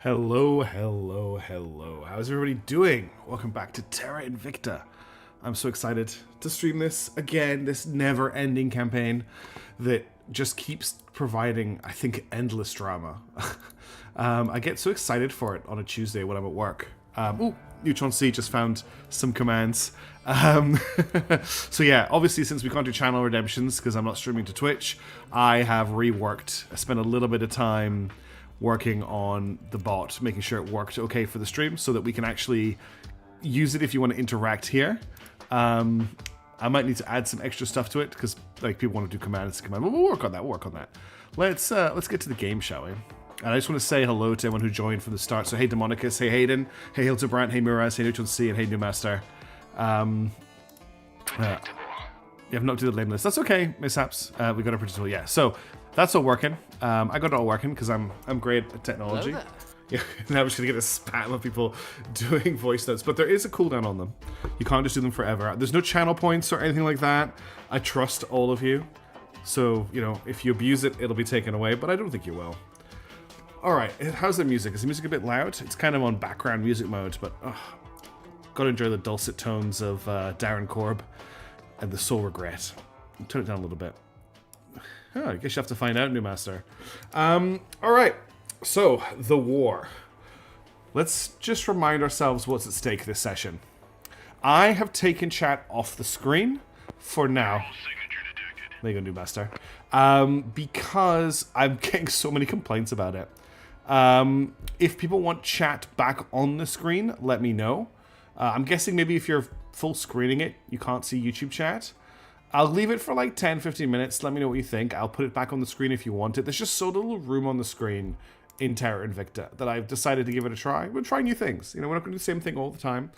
Hello, hello, hello. How's everybody doing? Welcome back to Terra Invicta. I'm so excited to stream this again, this never-ending campaign that just keeps providing, I think, endless drama. I get so excited for it on a Tuesday when I'm at work. Neutron C just found some commands. So yeah, obviously since we can't do channel redemptions because I'm not streaming to Twitch, I have reworked. I spent a little bit of time working on the bot, making sure it worked okay for the stream so that we can actually use it if you want to interact here. I might need to add some extra stuff to it because like people want to do commands, but we'll work on that. Let's get to the game, shall we? And I just want to say hello to everyone who joined from the start. So hey Demonicus, hey Hayden, hey Hildebrand, hey Miraz, hey Neutron C, and hey Newmaster. You have not updated the name list. That's okay, mishaps. We got a predictable, yeah. So that's all working. I got it all working because I'm great at technology. Yeah, now I'm just gonna get a spam of people doing voice notes, but there is a cooldown on them. You can't just do them forever. There's no channel points or anything like that. I trust all of you. So, you know, if you abuse it, it'll be taken away, but I don't think you will. Alright, how's the music? Is the music a bit loud? It's kind of on background music mode, but gotta enjoy the dulcet tones of Darren Korb and the Soul Regret. Turn it down a little bit. Oh, I guess you have to find out, Newmaster. Alright, so, the war. Let's just remind ourselves what's at stake this session. I have taken chat off the screen for now. There you go, Newmaster. Because I'm getting so many complaints about it. If people want chat back on the screen, let me know. I'm guessing maybe if you're full screening it, you can't see YouTube chat. I'll leave it for like 10-15 minutes. Let me know what you think. I'll put it back on the screen if you want it. There's just so little room on the screen in Terra Invicta that I've decided to give it a try. We'll try new things. You know, we're not going to do the same thing all the time.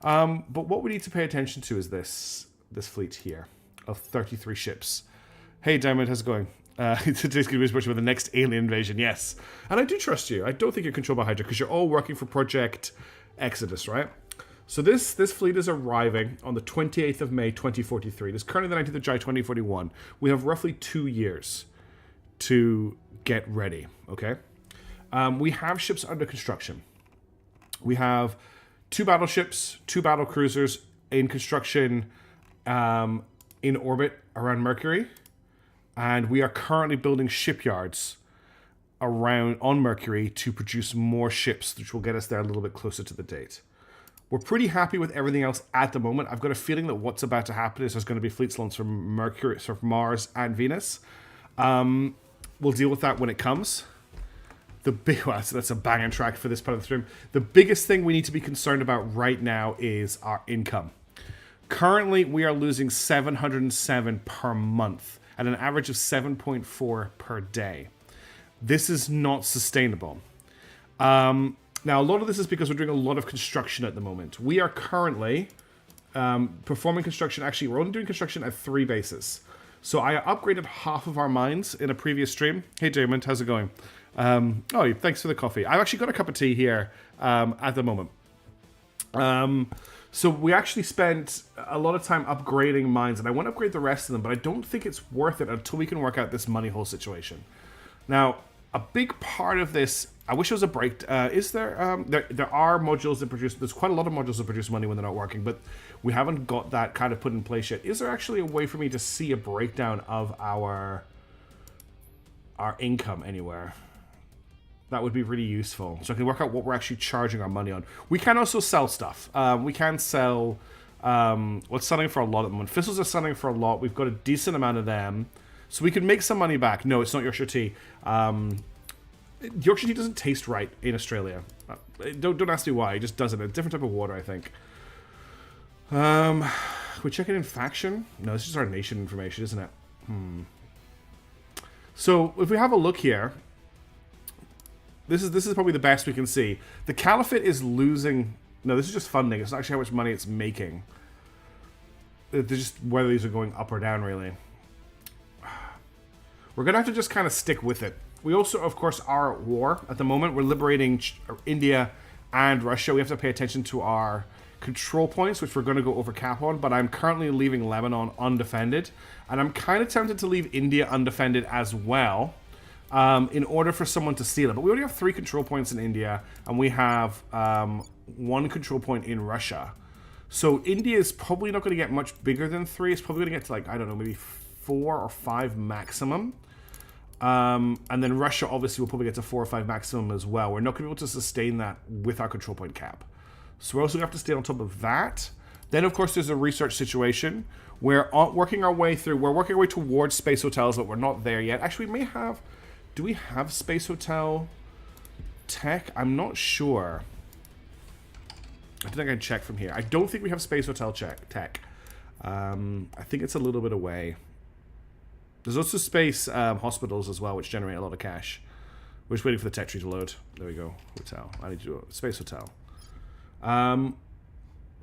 But what we need to pay attention to is this fleet here of 33 ships. Hey, Diamond, how's it going? Today's going to be about the next alien invasion, yes. And I do trust you. I don't think you're controlled by Hydra because you're all working for Project Exodus, right? So this fleet is arriving on the 28th of May, 2043. It is currently the 19th of July, 2041. We have roughly 2 years to get ready, okay? We have ships under construction. We have 2 battleships, 2 battle cruisers in construction in orbit around Mercury. And we are currently building shipyards on Mercury to produce more ships, which will get us there a little bit closer to the date. We're pretty happy with everything else at the moment. I've got a feeling that what's about to happen is there's going to be fleets launched from Mercury, so from Mars and Venus. We'll deal with that when it comes. That's a banging track for this part of the stream. The biggest thing we need to be concerned about right now is our income. Currently, we are losing 707 per month at an average of 7.4 per day. This is not sustainable. Now, a lot of this is because we're doing a lot of construction at the moment. We are currently performing construction. Actually, we're only doing construction at 3 bases. So I upgraded half of our mines in a previous stream. Hey, Damon, how's it going? Oh, thanks for the coffee. I've actually got a cup of tea here at the moment. So we actually spent a lot of time upgrading mines, and I want to upgrade the rest of them, but I don't think it's worth it until we can work out this money hole situation. Now, a big part of this, I wish there was a break. Is there? There are modules that produce. There's quite a lot of modules that produce money when they're not working, but we haven't got that kind of put in place yet. Is there actually a way for me to see a breakdown of our income anywhere? That would be really useful. So I can work out what we're actually charging our money on. We can also sell stuff. We can sell what's selling for a lot at the moment. Thistles are selling for a lot. We've got a decent amount of them. So we can make some money back. No, it's not Yorkshire tea. Yorkshire tea doesn't taste right in Australia. Don't ask me why. It just doesn't. It's a different type of water, I think. We're checking in faction. No, this is our nation information, isn't it? So if we have a look here, this is probably the best we can see. The Caliphate is losing. No, this is just funding. It's not actually how much money it's making. They're just whether these are going up or down, really. We're going to have to just kind of stick with it. We also, of course, are at war at the moment. We're liberating India and Russia. We have to pay attention to our control points, which we're going to go over cap on, but I'm currently leaving Lebanon undefended. And I'm kind of tempted to leave India undefended as well. in order for someone to steal it. But we already have 3 control points in India, and we have 1 control point in Russia. So India is probably not going to get much bigger than 3. It's probably going to get to, like, I don't know, maybe 4 or 5 maximum. And then Russia obviously will probably get to 4 or 5 maximum as well. We're not going to be able to sustain that with our control point cap. So we're also going to have to stay on top of that. Then, of course, there's a research situation. We're working our way towards space hotels, but we're not there yet. Actually, we may have... Do we have space hotel tech? I'm not sure. I think I can check from here. I don't think we have space hotel tech. I think it's a little bit away. There's also space hospitals as well, which generate a lot of cash. We're just waiting for the tech tree to load. There we go. Hotel. I need to do a space hotel.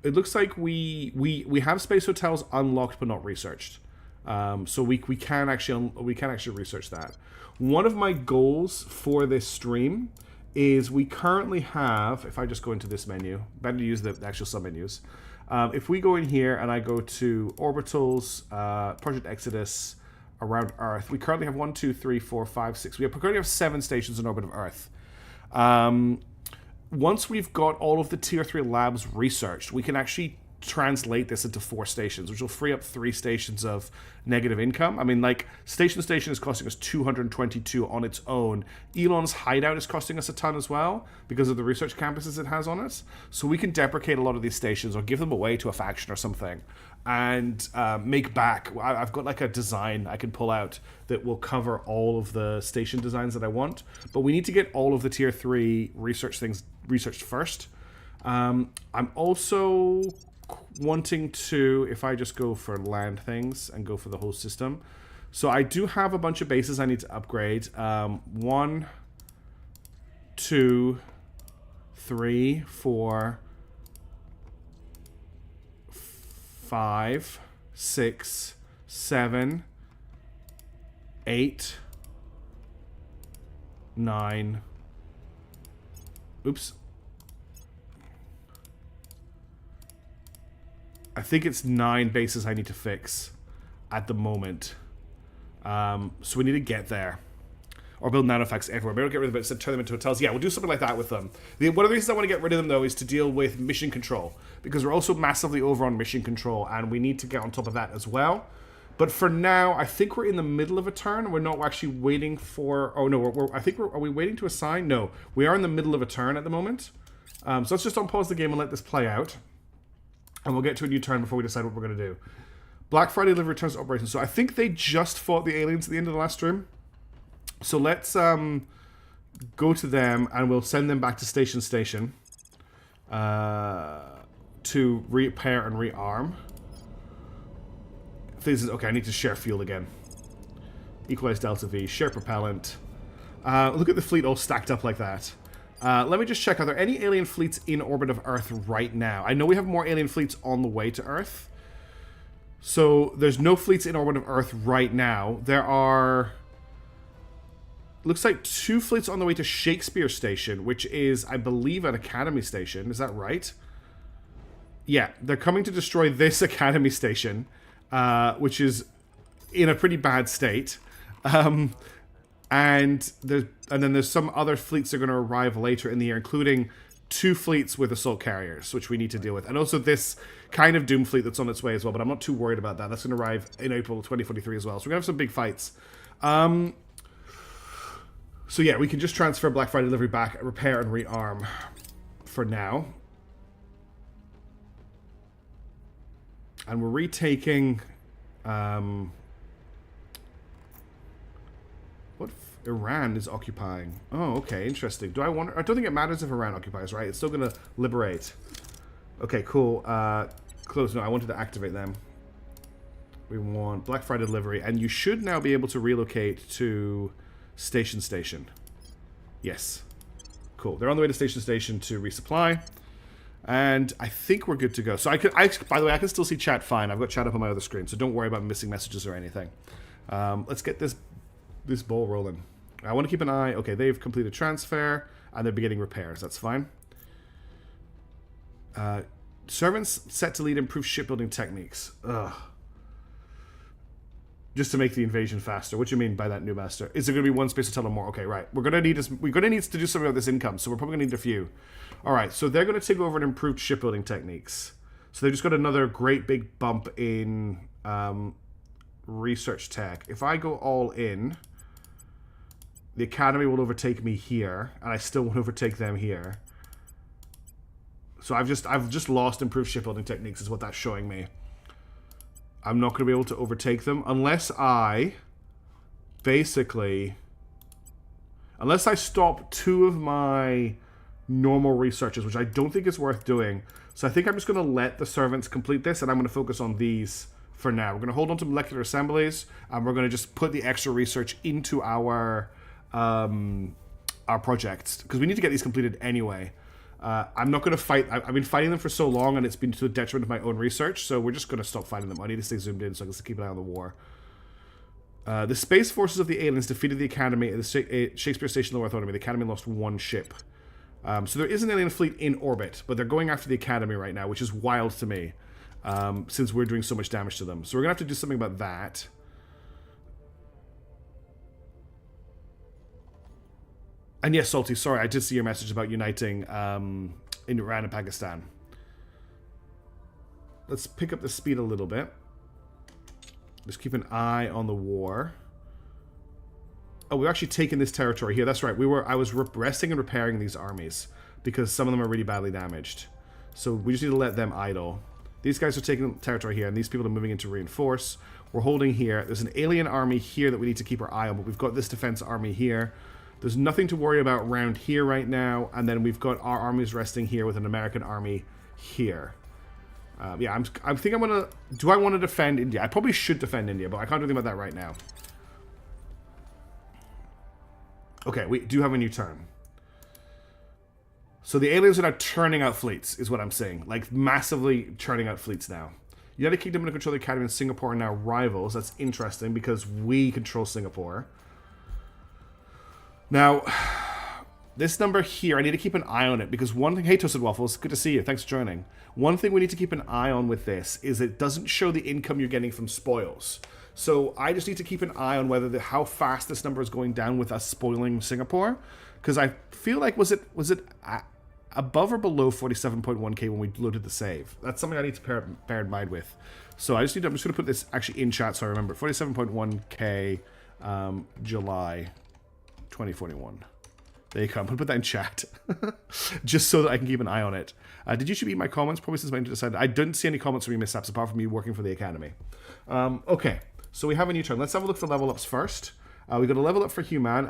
It looks like we have space hotels unlocked but not researched. So we can actually research that. One of my goals for this stream is we currently have, if I just go into this menu, better to use the actual submenus. If we go in here and I go to orbitals, Project Exodus, around Earth, we currently have 1, 2, 3, 4, 5, 6. We currently have 7 stations in orbit of Earth. Once we've got all of the tier 3 labs researched, we can actually translate this into 4 stations, which will free up 3 stations of negative income. I mean, like, station is costing us 222 on its own. Elon's hideout is costing us a ton as well because of the research campuses it has on it. So we can deprecate a lot of these stations or give them away to a faction or something and make back. I've got like a design I can pull out that will cover all of the station designs that I want, but we need to get all of the tier 3 research things researched first. I'm also wanting to, if I just go for land things and go for the whole system. So I do have a bunch of bases I need to upgrade. 1, 2, 3, 4, 5, 6, 7, 8, 9. Oops. I think it's 9 bases I need to fix at the moment. So we need to get there. Or build nanofacts everywhere. Maybe we'll get rid of it and turn them into hotels. Yeah, we'll do something like that with them. One of the reasons I want to get rid of them, though, is to deal with mission control. Because we're also massively over on mission control, and we need to get on top of that as well. But for now, I think we're in the middle of a turn. We're not actually waiting for... Oh, no, are we waiting to assign? No, we are in the middle of a turn at the moment. So let's just unpause the game and let this play out. And we'll get to a new turn before we decide what we're going to do. Black Friday delivery returns to operations. So I think they just fought the aliens at the end of the last stream. So let's go to them and we'll send them back to station to repair and rearm. Okay, I need to share fuel again. Equalize Delta V, share propellant. Look at the fleet all stacked up like that. Let me just check, are there any alien fleets in orbit of Earth right now? I know we have more alien fleets on the way to Earth. So there's no fleets in orbit of Earth right now. There are... Looks like 2 fleets on the way to Shakespeare Station, which is, I believe, an Academy Station. Is that right? Yeah, they're coming to destroy this Academy Station, which is in a pretty bad state. And then there's some other fleets that are going to arrive later in the year, including 2 fleets with assault carriers, which we need to deal with. And also this kind of Doom fleet that's on its way as well, but I'm not too worried about that. That's going to arrive in April 2043 as well. So we're going to have some big fights. So yeah, we can just transfer Black Friday delivery back, repair and rearm for now. And we're retaking... what Iran is occupying. Oh, okay, interesting. I don't think it matters if Iran occupies, right? It's still going to liberate. Okay, cool. Close. No, I wanted to activate them. We want Black Friday delivery, and you should now be able to relocate to station. Yes. Cool. They're on the way to station to resupply. And I think we're good to go. So by the way, I can still see chat fine. I've got chat up on my other screen, so don't worry about missing messages or anything. Let's get this ball rolling. I want to keep an eye. Okay, they've completed transfer, and they're beginning repairs. That's fine. Servants set to lead improved shipbuilding techniques. Ugh. Just to make the invasion faster. What do you mean by that, new master? Is there going to be one space hotel or more? Okay, right. We're going to need to do something about this income, so we're probably going to need a few. All right, so they're going to take over and improve shipbuilding techniques. So they just got another great big bump in research tech. If I go all in, the academy will overtake me here, and I still won't overtake them here. So I've just lost improved shipbuilding techniques is what that's showing me. I'm not going to be able to overtake them unless I stop 2 of my normal researches, which I don't think is worth doing. So I think I'm just going to let the servants complete this, and I'm going to focus on these for now. We're going to hold on to molecular assemblies, and we're going to just put the extra research into our projects, because we need to get these completed anyway. I'm not going to fight. I've been fighting them for so long, and it's been to the detriment of my own research, so we're just going to stop fighting them. I need to stay zoomed in so I can keep an eye on the war. The space forces of the aliens defeated the Academy at the Shakespeare Station Lower Autonomy. The Academy lost 1 ship. So there is an alien fleet in orbit, but they're going after the Academy right now, which is wild to me, since we're doing so much damage to them. So we're going to have to do something about that. And yes, Salty, sorry, I did see your message about uniting in Iran and Pakistan. Let's pick up the speed a little bit. Just keep an eye on the war. Oh, we're actually taking this territory here. That's right. I was resting and repairing these armies because some of them are really badly damaged. So we just need to let them idle. These guys are taking territory here, and these people are moving into reinforce. We're holding here. There's an alien army here that we need to keep our eye on, but we've got this defense army here. There's nothing to worry about around here right now, and then we've got our armies resting here with an American army here. Yeah, I think I'm gonna. Do I want to defend India? I probably should defend India, but I can't do anything about that right now. Okay, we do have a new turn. So the aliens are now turning out fleets, is what I'm saying. Like, massively churning out fleets now. United Kingdom and control the Academy and Singapore are now rivals. That's interesting because we control Singapore. Now, this number here, I need to keep an eye on it because one thing... Hey, Toasted Waffles, good to see you. Thanks for joining. One thing we need to keep an eye on with this is it doesn't show the income you're getting from spoils. So I just need to keep an eye on whether how fast this number is going down with us spoiling Singapore. Because I feel like, was it above or below 47.1k when we loaded the save? That's something I need to bear in mind with. So I'm just going to put this actually in chat so I remember. 47.1k July 2041. There you go. I'm going to put that in chat. Just so that I can keep an eye on it. Did YouTube eat my comments? Probably since my internet decided. I didn't see any comments from you, mishaps, apart from me working for the Academy. Okay. So we have a new turn. Let's have a look for level ups first. We got a level up for Human.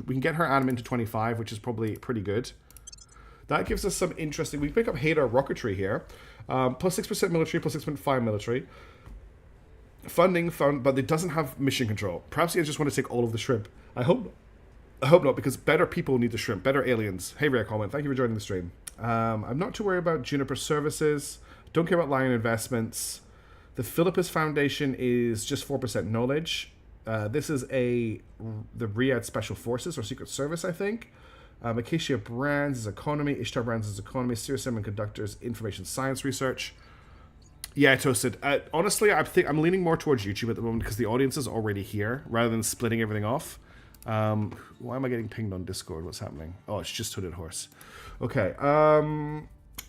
We can get her admin to 25, which is probably pretty good. That gives us some interesting... We pick up Hadar rocketry here. Plus 6% military, plus 6.5 military. Funding, but it doesn't have mission control. Perhaps you just want to take all of the shrimp. I hope not, because better people need the shrimp. Better aliens. Hey, Rare Comment. Thank you for joining the stream. I'm not too worried about Juniper Services. Don't care about Lion Investments. The Philippus Foundation is just 4% knowledge. This is the Riyadh Special Forces, or Secret Service, I think. Acacia Brands is economy. Ishtar Brands is economy. Sirius Semiconductors, information science research. Yeah, Toasted. Honestly, I'm leaning more towards YouTube at the moment because the audience is already here, rather than splitting everything off. Why am I getting pinged on Discord? What's happening? Oh, it's just Hooded Horse. Okay.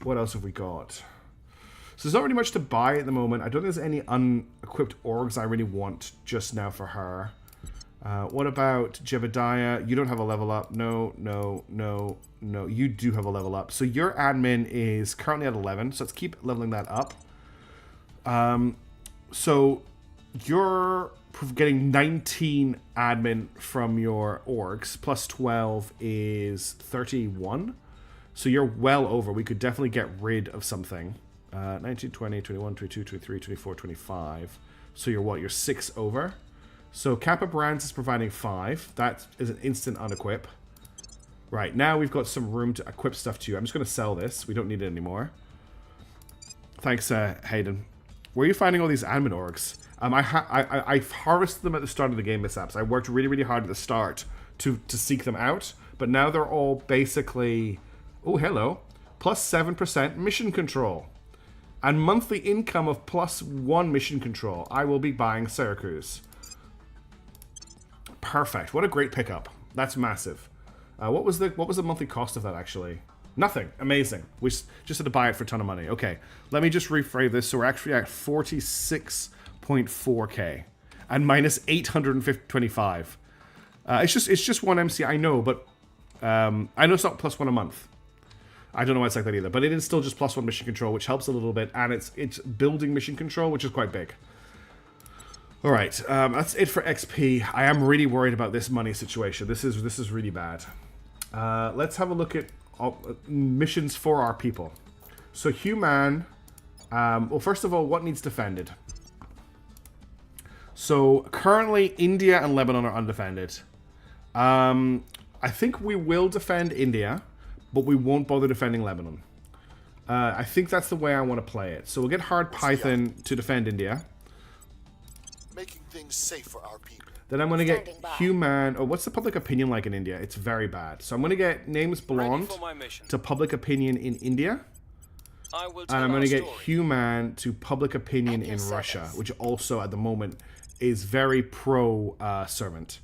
What else have we got? So there's not really much to buy at the moment. I don't think there's any unequipped orgs I really want just now for her. What about Jebediah? You don't have a level up. No. You do have a level up. So your admin is currently at 11. So let's keep leveling that up. So you're getting 19 admin from your orgs. Plus 12 is 31. So you're well over. We could definitely get rid of something. 19, 20, 21, 22, 23, 24, 25. So you're what? You're 6 over. So Kappa Brands is providing 5. That is an instant unequip. Right, now we've got some room to equip stuff to you. I'm just going to sell this. We don't need it anymore. Thanks, Hayden. Where are you finding all these admin orgs? I harvested them at the start of the game, mishaps. I worked really, really hard at the start to seek them out. But now they're all basically... Oh, hello. Plus 7% mission control. And monthly income of plus 1 mission control. I will be buying Syracuse. Perfect. What a great pickup. That's massive. What was the monthly cost of that, actually? Nothing. Amazing. We just had to buy it for a ton of money. Okay. Let me just rephrase this. So we're actually at 46.4k. And minus 825. It's just one MC, I know, but I know it's not +1 a month. I don't know why it's like that either, but it is still just +1 mission control, which helps a little bit, and it's building mission control, which is quite big. All right, that's it for XP. I am really worried about this money situation. This is really bad. Let's have a look at missions for our people. So human. Well, first of all, what needs defended? So currently, India and Lebanon are undefended. I think we will defend India, but we won't bother defending Lebanon. I think that's the way I want to play it. So we'll get Hard Python to defend India. Making things safe for our people. Then I'm going to get Human... Oh, what's the public opinion like in India? It's very bad. So I'm going to get Names Blonde to public opinion in India. And I'm going to get Human to public opinion in Russia, which also at the moment is very pro-servant.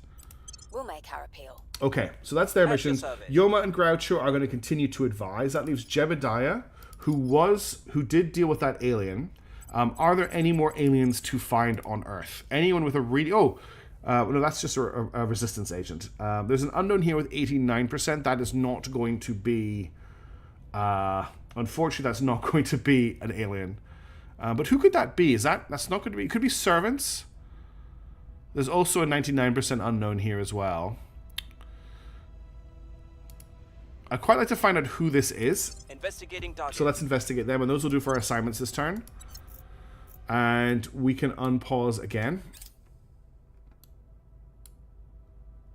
We'll make our appeal. Okay, so that's their missions. Yoma and Groucho are going to continue to advise. That leaves Jebediah, who did deal with that alien. Are there any more aliens to find on Earth? Anyone with a really... no, that's just a resistance agent. There's an unknown here with 89%. That is not going to be... unfortunately, that's not going to be an alien. But who could that be? That's not going to be... It could be servants. There's also a 99% unknown here as well. I'd quite like to find out who this is. Investigating target. So let's investigate them, and those will do for our assignments this turn. And we can unpause again.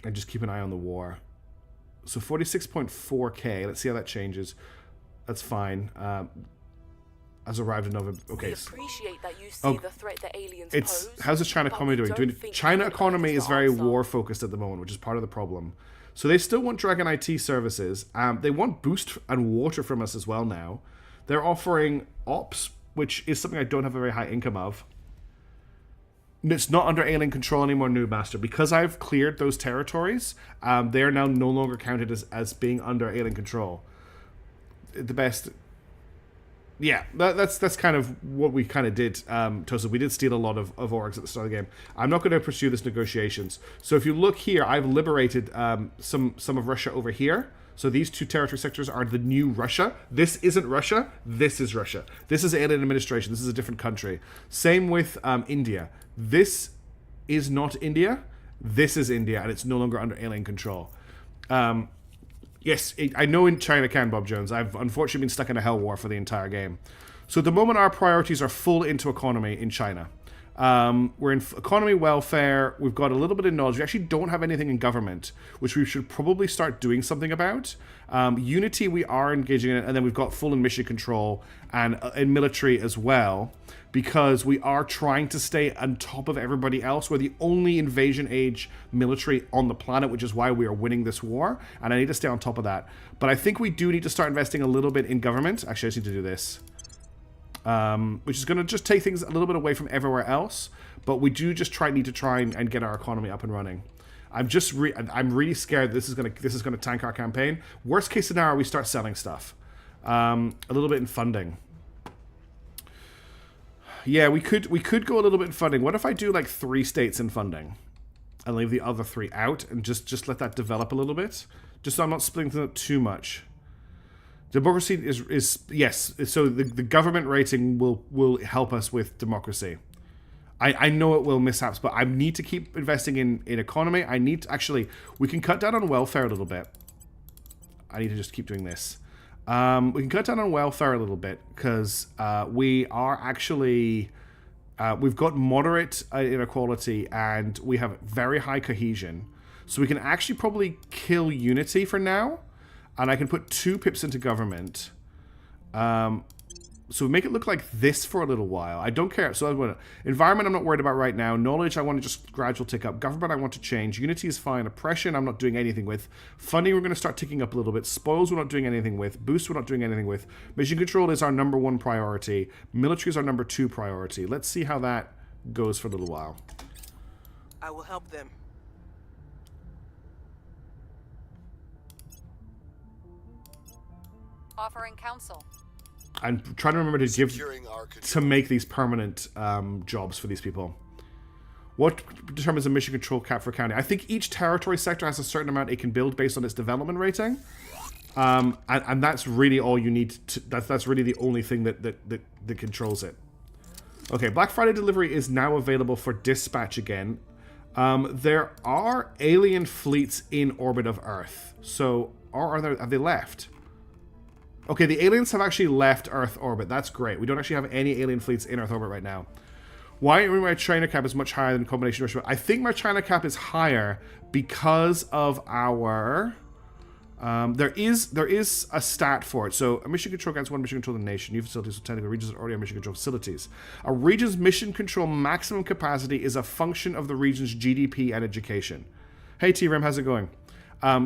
And just keep an eye on the war. So 46.4k. Let's see how that changes. That's fine. Has arrived in November. Okay. We appreciate that you see the threat the aliens pose. How's the China economy doing? China economy is very war focused at the moment, which is part of the problem. So they still want Dragon IT services. They want boost and water from us as well now. They're offering ops, which is something I don't have a very high income of. It's not under alien control anymore, Noob Master. Because I've cleared those territories, they are now no longer counted as being under alien control. The best... Yeah, that's kind of what we kind of did, Tosa. We did steal a lot of orgs at the start of the game. I'm not going to pursue this negotiations. So if you look here, I've liberated some of Russia over here. So these two territory sectors are the new Russia. This isn't Russia. This is Russia. This is alien administration. This is a different country. Same with India. This is not India. This is India, and it's no longer under alien control. Yes, I know in China can, Bob Jones. I've unfortunately been stuck in a hell war for the entire game. So at the moment, our priorities are full into economy in China. We're in economy, welfare. We've got a little bit of knowledge. We actually don't have anything in government, which we should probably start doing something about. Unity, we are engaging in, and then we've got full in mission control and in military as well, because we are trying to stay on top of everybody else. We're the only invasion age military on the planet, which is why we are winning this war, and I need to stay on top of that. But I think we do need to start investing a little bit in government. Actually, I just need to do this. Which is going to just take things a little bit away from everywhere else, but we do just need to try and get our economy up and running. I'm really scared this is going to tank our campaign. Worst case scenario, we start selling stuff. A little bit in funding. Yeah, we could go a little bit in funding. What if I do like 3 states in funding and leave the other 3 out and just let that develop a little bit, just so I'm not splitting them up too much. Democracy is yes. So the government rating will help us with democracy. I know it will mishaps, but I need to keep investing in economy. I need to, actually, we can cut down on welfare a little bit. I need to just keep doing this. We can cut down on welfare a little bit because we are actually we've got moderate inequality and we have very high cohesion. So we can actually probably kill unity for now. And I can put 2 pips into government. So we make it look like this for a little while. I don't care. So I want environment I'm not worried about right now. Knowledge I want to just gradual tick up. Government I want to change. Unity is fine. Oppression I'm not doing anything with. Funding we're going to start ticking up a little bit. Spoils we're not doing anything with. Boost we're not doing anything with. Mission control is our #1 priority. Military is our #2 priority. Let's see how that goes for a little while. I will help them. Offering counsel. I'm trying to remember to Securing our to make these permanent jobs for these people. What determines a mission control cap for a county? I think each territory sector has a certain amount it can build based on its development rating. And that's really all you need to, that's really the only thing that controls it. Okay, Black Friday delivery is now available for dispatch again. There are alien fleets in orbit of Earth. So, have they left? Okay, the aliens have actually left Earth orbit. That's great. We don't actually have any alien fleets in Earth orbit right now. Why my China cap is much higher than combination Russia? I think my China cap is higher because of our... there is a stat for it. So a mission control against one mission control in the nation. New facilities with technical regions that already have mission control facilities. A region's mission control maximum capacity is a function of the region's GDP and education. Hey T-Rim, how's it going?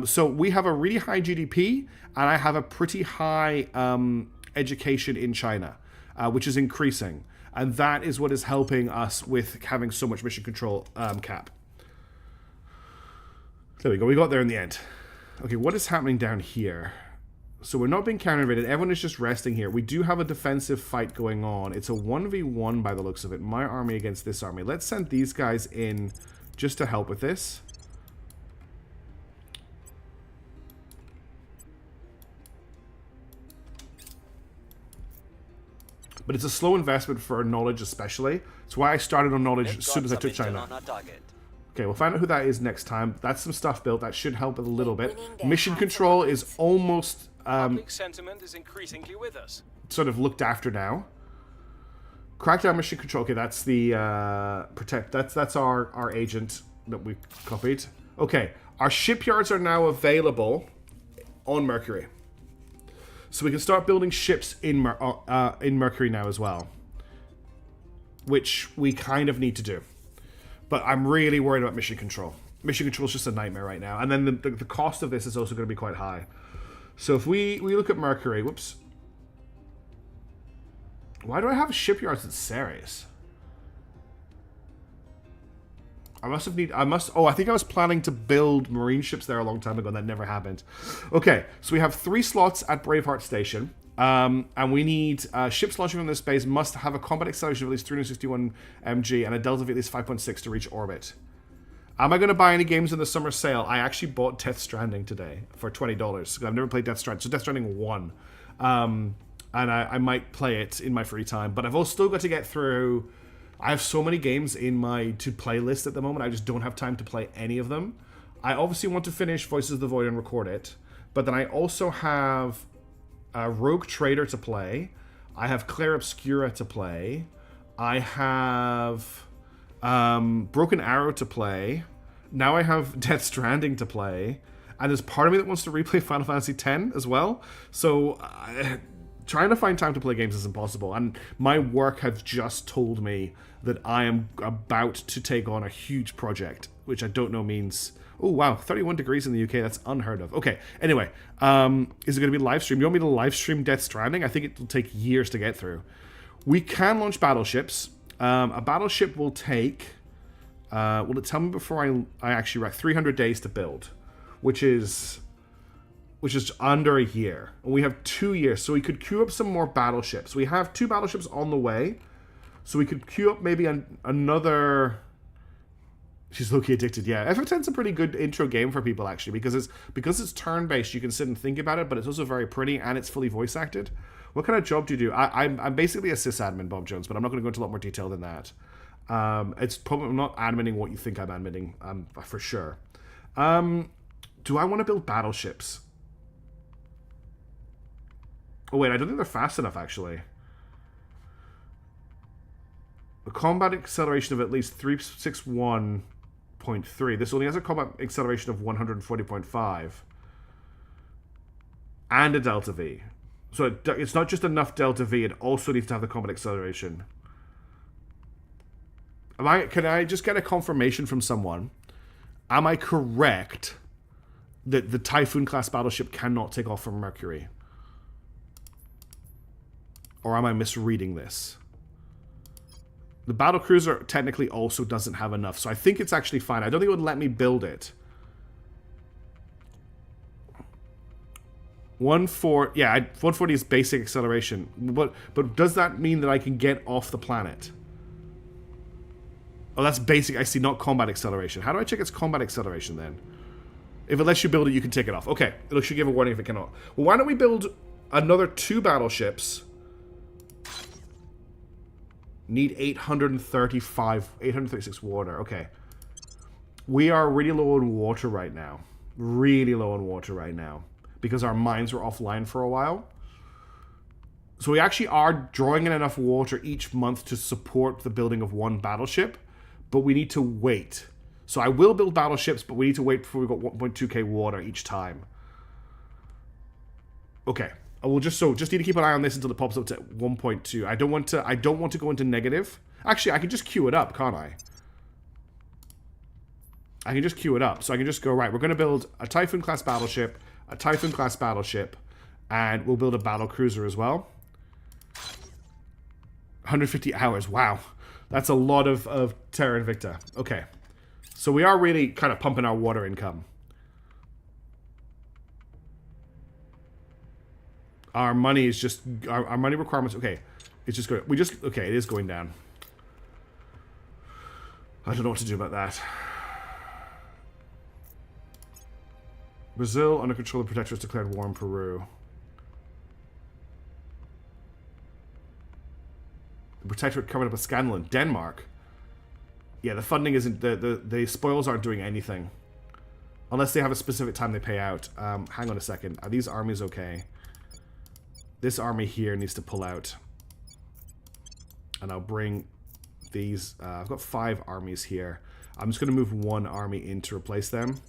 So we have a really high GDP, and I have a pretty high education in China, which is increasing. And that is what is helping us with having so much mission control cap. There we go. We got there in the end. Okay, what is happening down here? So we're not being counter-invaded. Everyone is just resting here. We do have a defensive fight going on. It's a 1v1 by the looks of it. My army against this army. Let's send these guys in just to help with this. But it's a slow investment for knowledge especially. It's why I started on knowledge as soon as I took China. Okay, we'll find out who that is next time. That's some stuff built. That should help a little bit. Mission control is almost public sentiment is increasingly with us. Sort of looked after now. Crackdown mission control. Okay, that's the protect. That's our agent that we copied. Okay, our shipyards are now available on Mercury. So we can start building ships in Mercury now as well. Which we kind of need to do. But I'm really worried about mission control. Mission control is just a nightmare right now. And then the cost of this is also going to be quite high. So if we look at Mercury... Whoops. Why do I have shipyards at Ceres? I think I was planning to build marine ships there a long time ago, and that never happened. Okay, so we have 3 slots at Braveheart Station. And we need ships launching from this base must have a combat acceleration of at least 361 mg and a delta V at least 5.6 to reach orbit. Am I going to buy any games in the summer sale? I actually bought Death Stranding today for $20. I've never played Death Stranding. So Death Stranding 1. And I might play it in my free time. But I've also still got to get through... I have so many games in my to-play list at the moment. I just don't have time to play any of them. I obviously want to finish Voices of the Void and record it. But then I also have... Rogue Trader to play. I have Claire Obscura to play. I have Broken Arrow to play. Now I have Death Stranding to play. And there's part of me that wants to replay Final Fantasy X as well. So trying to find time to play games is impossible. And my work has just told me that I am about to take on a huge project, which I don't know means... Oh, wow, 31 degrees in the UK. That's unheard of. Okay, anyway, is it going to be live stream? You want me to live stream Death Stranding? I think it will take years to get through. We can launch battleships. A battleship will take... will it tell me before I actually wreck? 300 days to build, which is under a year. And we have 2 years, so we could queue up some more battleships. We have 2 battleships on the way, so we could queue up maybe another... She's low-key addicted, yeah. FF10's a pretty good intro game for people, actually, because it's turn-based, you can sit and think about it, but it's also very pretty, and it's fully voice-acted. What kind of job do you do? I'm basically a sysadmin, Bob Jones, but I'm not going to go into a lot more detail than that. It's probably I'm not admitting what you think I'm admitting, for sure. Do I want to build battleships? Oh, wait, I don't think they're fast enough, actually. A combat acceleration of at least 361.3. This only has a combat acceleration of 140.5. And a delta V. So it's not just enough delta V, it also needs to have the combat acceleration. Can I just get a confirmation from someone? Am I correct that the Typhoon class battleship cannot take off from Mercury? Or am I misreading this? The battlecruiser technically also doesn't have enough, so I think it's actually fine. I don't think it would let me build it. 140 is basic acceleration. But does that mean that I can get off the planet? Oh, that's basic. I see, not combat acceleration. How do I check its combat acceleration then? If it lets you build it, you can take it off. Okay, it should give a warning if it cannot. Well, why don't we build another 2 battleships? Need 836 water. Okay. We are really low on water right now. Really low on water right now. Because our mines were offline for a while. So we actually are drawing in enough water each month to support the building of 1 battleship. But we need to wait. So I will build battleships, but we need to wait before we got 1.2k water each time. Okay. I will just need to keep an eye on this until it pops up to 1.2. I don't want to go into negative. Actually, I can just queue it up, can't I? I can just queue it up. So I can just go, right, we're going to build a Typhoon class battleship, a Typhoon class battleship, and we'll build a battle cruiser as well. 150 hours. Wow. That's a lot of Terra Invicta. Okay. So we are really kind of pumping our water income. Our money is just... Our money requirements... Okay. It's just going... Okay, it is going down. I don't know what to do about that. Brazil, under control of protectors, declared war in Peru. The protectorate covered up a scandal in Denmark. Yeah, the funding isn't... The spoils aren't doing anything. Unless they have a specific time they pay out. Hang on a second. Are these armies okay? This army here needs to pull out. And I'll bring these... I've got 5 armies here. I'm just going to move 1 army in to replace them.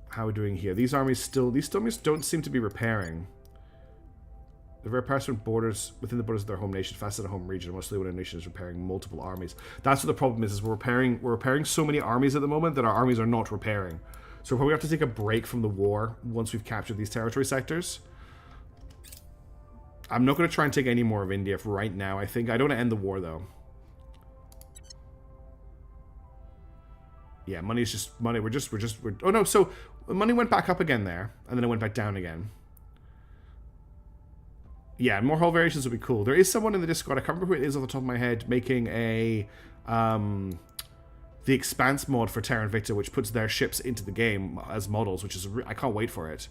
How are we doing here? These armies still... These armies don't seem to be repairing. The repair borders within the borders of their home nation, faster than home region, mostly when a nation is repairing multiple armies. That's what the problem is we're repairing so many armies at the moment that our armies are not repairing. So we'll probably have to take a break from the war once we've captured these territory sectors. I'm not going to try and take any more of India for right now. I think I don't want to end the war though. Yeah, money's just money. We're oh no, so money went back up again there, and then it went back down again. Yeah, more hull variations would be cool. There is someone in the Discord, I can't remember who it is off the top of my head, making a the Expanse mod for Terra Invicta, which puts their ships into the game as models, which is I can't wait for it.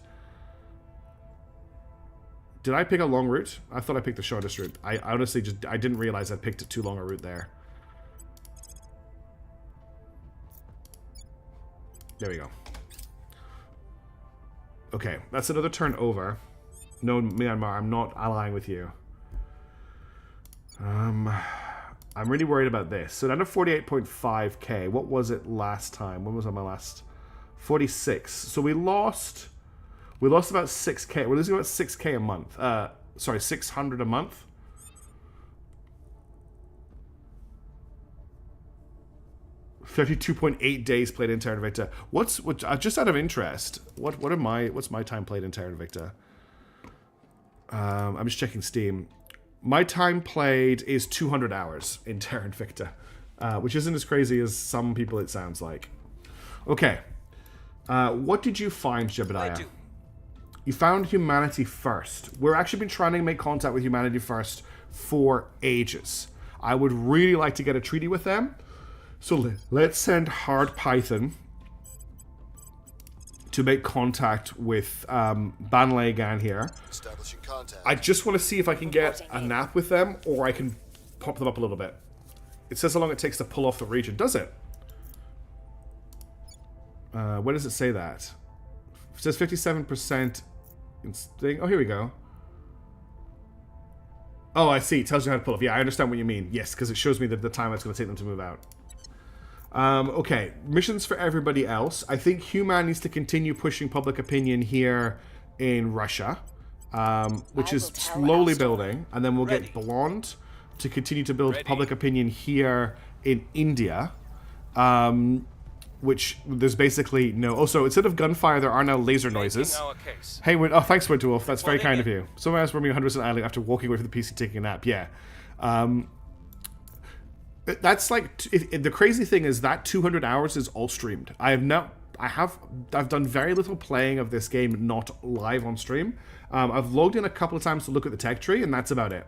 Did I pick a long route? I thought I picked the shortest route. I honestly I didn't realize I picked too long a route there. There we go. Okay, that's another turn over. No, Myanmar, I'm not allying with you. I'm really worried about this. So down to 48.5k. What was it last time? When was on my last? 46. So we lost about 6k. We're losing about 6k a month. Sorry, 600 a month. $32.8 days played in Terra Invicta. What's just out of interest? What's my time played in Terra Invicta? I'm just checking Steam. My time played is 200 hours in Terra Invicta, which isn't as crazy as some people it sounds like. Okay. What did you find, Jebediah? You found Humanity First. We've actually been trying to make contact with Humanity First for ages. I would really like to get a treaty with them. So let's send Hard Python to make contact with Banlagan here. Establishing contact. I just want to see if I can get a nap with them, or I can pop them up a little bit. It says how long it takes to pull off the region. Does it? Where does it say that? It says 57% thing. Oh, here we go. Oh, I see. It tells you how to pull off. Yeah, I understand what you mean. Yes, because it shows me the time it's going to take them to move out. Okay, missions for everybody else. I think Human needs to continue pushing public opinion here in Russia, which is slowly building. And then we'll get Blonde to continue to build public opinion here in India, which there's basically no... Oh, so instead of gunfire, there are now laser noises. Hey, oh, thanks, Winterwolf. That's very kind of you. Someone else roaming 100% idling after walking away from the PC taking a nap. Yeah. That's like... the crazy thing is that 200 hours is all streamed. I have not I've done very little playing of this game not live on stream. I've logged in a couple of times to look at the tech tree, and that's about it.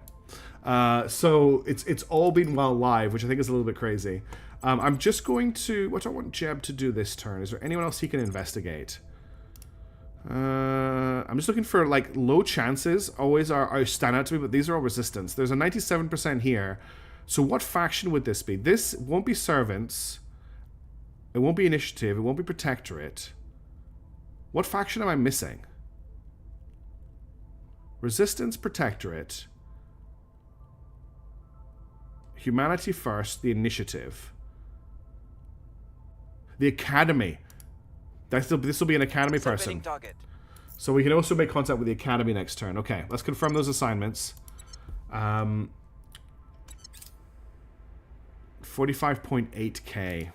So it's all been while live, which I think is a little bit crazy. I'm just going to... What do I want Jeb to do this turn? Is there anyone else he can investigate? I'm just looking for, like, low chances. Always are stand out to me, but these are all resistance. There's a 97% here. So what faction would this be? This won't be servants. It won't be initiative. It won't be protectorate. What faction am I missing? Resistance, protectorate. Humanity first, the initiative. The academy. This will be an academy person. So we can also make contact with the academy next turn. Okay, let's confirm those assignments. 45.8k.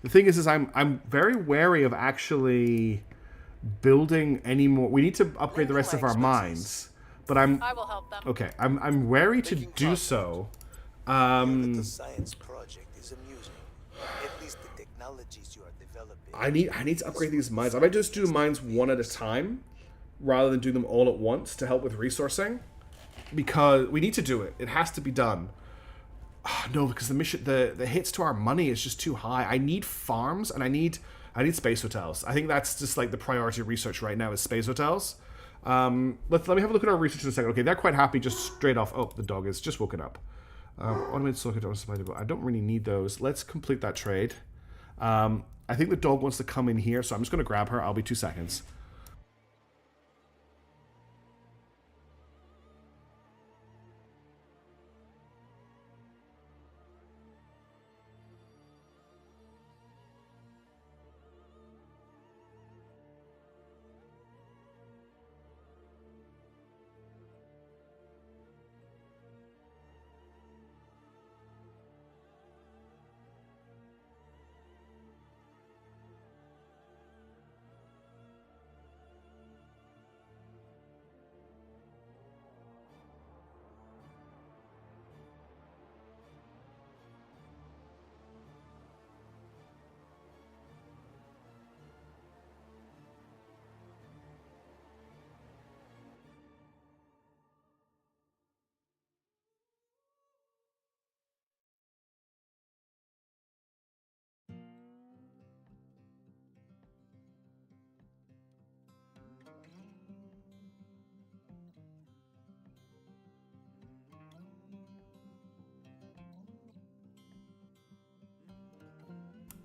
The thing is I'm very wary of actually building any more. We need to upgrade the rest of our mines, but I will help them. Okay, I'm wary to do so. The science project is amusing. At least the technologies you are developing. I need to upgrade these mines. I might just do mines one at a time rather than do them all at once to help with resourcing, because we need to do it. It has to be done. No, because the hits to our money is just too high. I need farms and I need space hotels. I think that's just like the priority research right now is space hotels. Let me have a look at our research in a second. Okay, they're quite happy just straight off. Oh, the dog is just woken up. Automated silicon supply depot. I don't really need those. Let's complete that trade. I think the dog wants to come in here, so I'm just going to grab her. I'll be 2 seconds.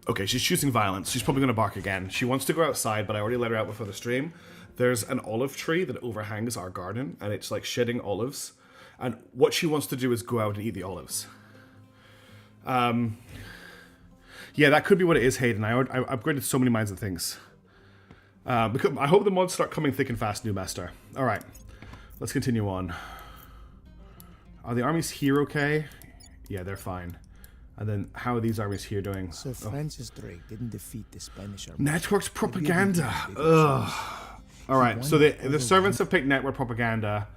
Okay, she's choosing violence. She's probably going to bark again. She wants to go outside, but I already let her out before the stream. There's an olive tree that overhangs our garden, and it's like shedding olives. And what she wants to do is go out and eat the olives. Yeah, that could be what it is, Hayden. I upgraded so many mines and things. Because I hope the mods start coming thick and fast, new master. All right, let's continue on. Are the armies here okay? Yeah, they're fine. And then, how are these armies here doing? Sir Francis Drake didn't defeat the Spanish army. Networks propaganda. Ugh. All right, so the servants have picked network propaganda.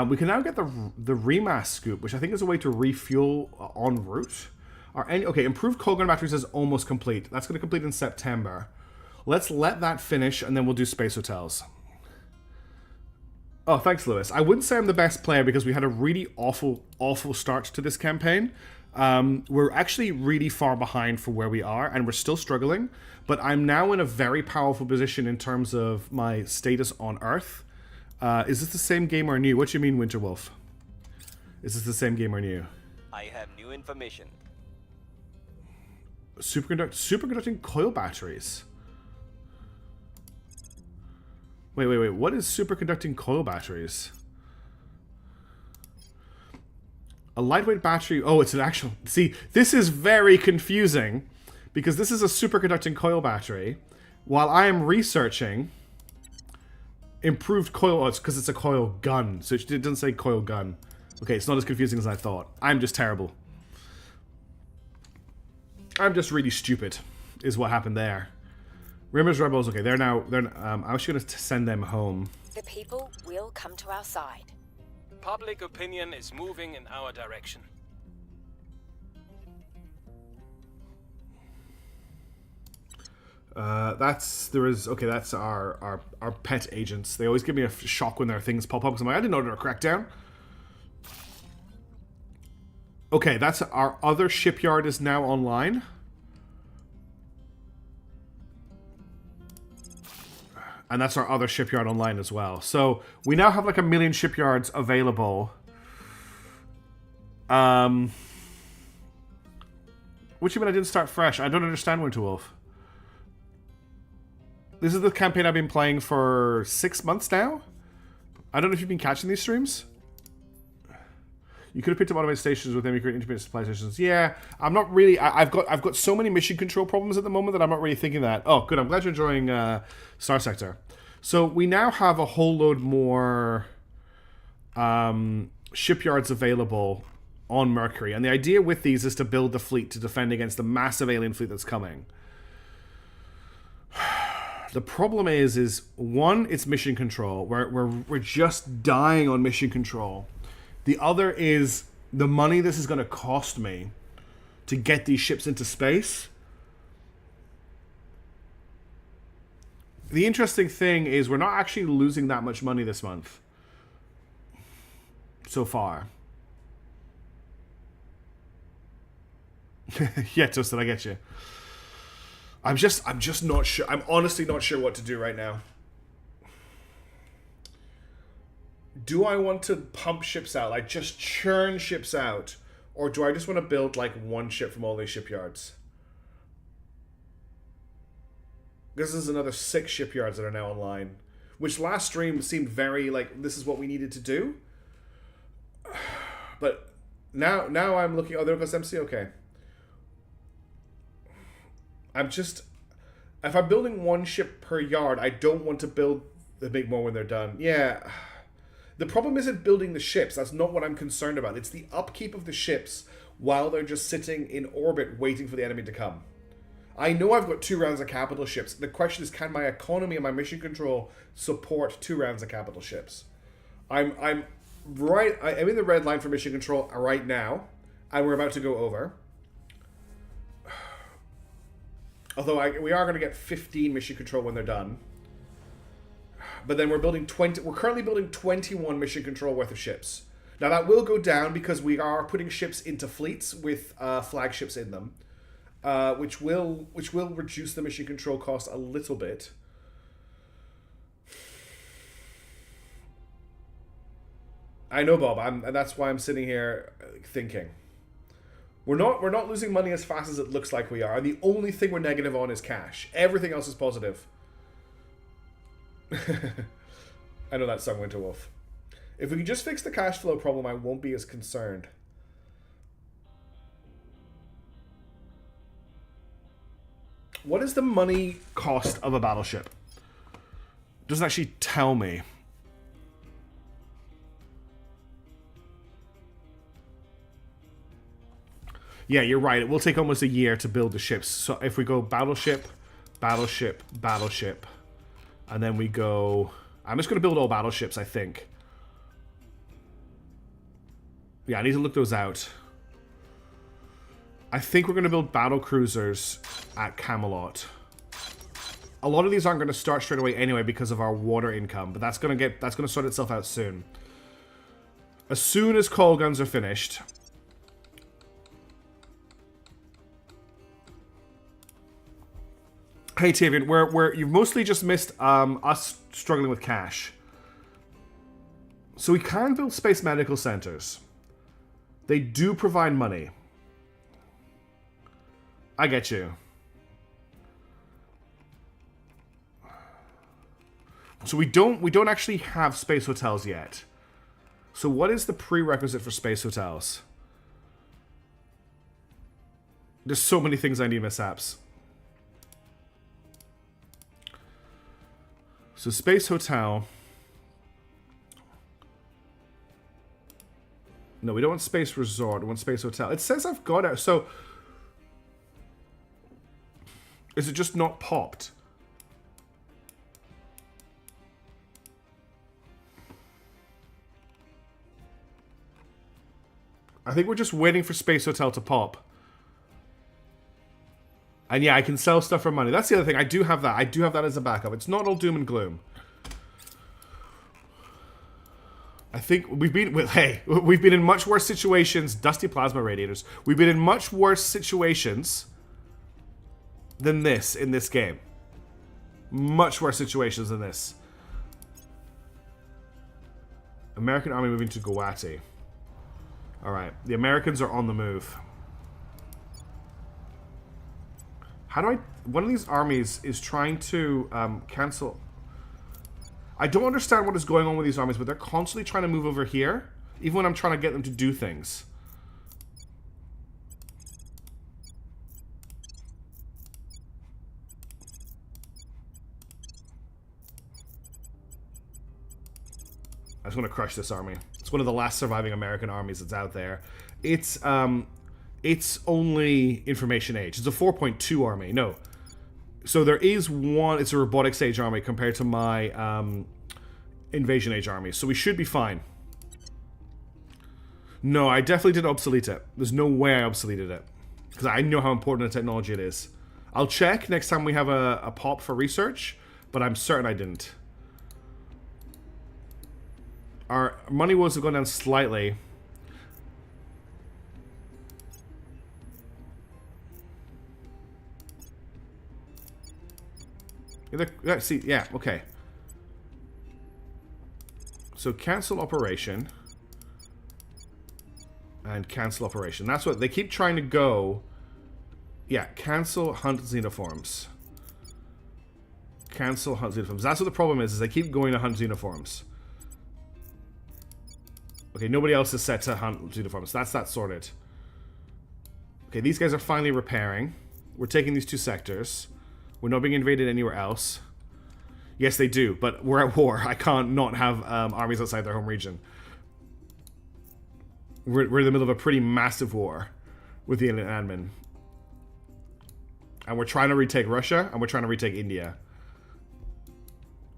We can now get the remass scoop, which I think is a way to refuel en route. Okay, improved coal gun batteries is almost complete. That's going to complete in September. Let's let that finish, and then we'll do space hotels. Oh, thanks, Lewis. I wouldn't say I'm the best player because we had a really awful start to this campaign. We're actually really far behind for where we are, and we're still struggling, but I'm now in a very powerful position in terms of my status on Earth. Is this the same game or new? What do you mean, Winterwolf? Is this the same game or new? I have new information. Superconducting coil batteries. Wait. What is superconducting coil batteries? A lightweight battery. Oh, it's an actual... See, this is very confusing because this is a superconducting coil battery while I am researching improved coil... Oh, it's because it's a coil gun. So it doesn't say coil gun. Okay, it's not as confusing as I thought. I'm just terrible. I'm just really stupid is what happened there. Rimmer's Rebels. Okay, they're now... I was going to send them home. The people will come to our side. Public opinion is moving in our direction. That's our pet agents. They always give me a shock when their things pop up because I'm like, I didn't know there were a crackdown. Okay, that's our other shipyard is now online. And that's our other shipyard online as well. So we now have like 1 million shipyards available. What you mean I didn't start fresh? I don't understand, Winter Wolf. This is the campaign I've been playing for 6 months now. I don't know if you've been catching these streams. You could have picked up automated stations with them. You could integrate supply stations. Yeah, I'm not really. I've got so many mission control problems at the moment that I'm not really thinking that. Oh, good. I'm glad you're enjoying Star Sector. So we now have a whole load more shipyards available on Mercury, and the idea with these is to build the fleet to defend against the massive alien fleet that's coming. The problem is one, it's mission control. We're just dying on mission control. The other is the money this is going to cost me to get these ships into space. The interesting thing is we're not actually losing that much money this month. So far. Yeah, Toasted, I get you. I'm just not sure. I'm honestly not sure what to do right now. Do I want to pump ships out, like just churn ships out? Or do I just want to build like one ship from all these shipyards? This is another 6 shipyards that are now online. Which last stream seemed very like, this is what we needed to do. But now I'm looking, oh, there goes MC, okay. If I'm building one ship per yard, I don't want to build the big more when they're done. Yeah. The problem isn't building the ships. That's not what I'm concerned about. It's the upkeep of the ships while they're just sitting in orbit waiting for the enemy to come. I know I've got 2 rounds of capital ships. The question is, can my economy and my mission control support 2 rounds of capital ships? I'm in the red line for mission control right now, and we're about to go over. Although we are going to get 15 mission control when they're done. But then we're building 20. We're currently building 21 mission control worth of ships. Now that will go down because we are putting ships into fleets with flagships in them, which will reduce the mission control cost a little bit. I know, Bob. And that's why I'm sitting here thinking. We're not losing money as fast as it looks like we are. And the only thing we're negative on is cash. Everything else is positive. I know that song, Winter Wolf. If we can just fix the cash flow problem, I won't be as concerned. What is the money cost of a battleship? Doesn't actually tell me. Yeah, you're right. It will take almost a year to build the ships. So if we go battleship, battleship, battleship, and then we go... I'm just going to build all battleships, I think. Yeah, I need to look those out. I think we're going to build battle cruisers at Camelot. A lot of these aren't going to start straight away anyway because of our water income, but that's going to sort itself out soon. As soon as coal guns are finished... Hey Tavian, you've mostly just missed us struggling with cash. So we can build space medical centers. They do provide money. I get you. So we don't actually have space hotels yet. So what is the prerequisite for space hotels? There's so many things I need, mishaps. So space hotel. No, we don't want space resort. We want space hotel. It says I've got it. So is it just not popped? I think we're just waiting for space hotel to pop. And yeah, I can sell stuff for money. That's the other thing. I do have that. I do have that as a backup. It's not all doom and gloom. I think we've been in much worse situations. Dusty plasma radiators. We've been in much worse situations than this in this game. Much worse situations than this. American army moving to Guwahati. Alright, the Americans are on the move. How do I... One of these armies is trying to cancel... I don't understand what is going on with these armies, but they're constantly trying to move over here, even when I'm trying to get them to do things. I just want to crush this army. It's one of the last surviving American armies that's out there. It's only information age. It's a 4.2 army. No. So there is one, it's a robotics age army compared to my invasion age army. So we should be fine. No, I definitely didn't obsolete it. There's no way I obsoleted it. Because I know how important a technology it is. I'll check next time we have a pop for research, but I'm certain I didn't. Our money woes have gone down slightly. See, yeah, okay. So cancel operation. And cancel operation. That's what they keep trying to go. Yeah, cancel hunt xenoforms. Cancel hunt xenoforms. That's what the problem is they keep going to hunt xenoforms. Okay, nobody else is set to hunt xenoforms. That's that sorted. Okay, these guys are finally repairing. We're taking these two sectors. We're not being invaded anywhere else. Yes, they do, but we're at war. I can't not have armies outside their home region. We're in the middle of a pretty massive war with the alien admin. And we're trying to retake Russia, and we're trying to retake India.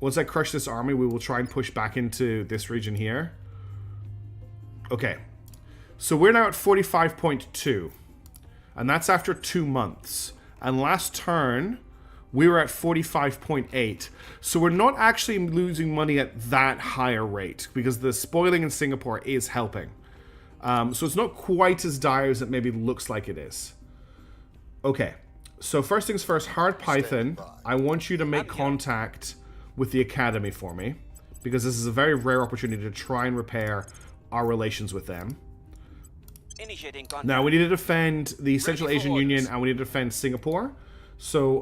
Once I crush this army, we will try and push back into this region here. Okay. So we're now at 45.2. And that's after 2 months. And last turn, we were at 45.8. So we're not actually losing money at that higher rate, because the spoiling in Singapore is helping. So it's not quite as dire as it maybe looks like it is. Okay. So first things first, Hard Python, I want you to make contact with the Academy for me, because this is a very rare opportunity to try and repair our relations with them. Now, we need to defend the Central Asian Union, and we need to defend Singapore. So,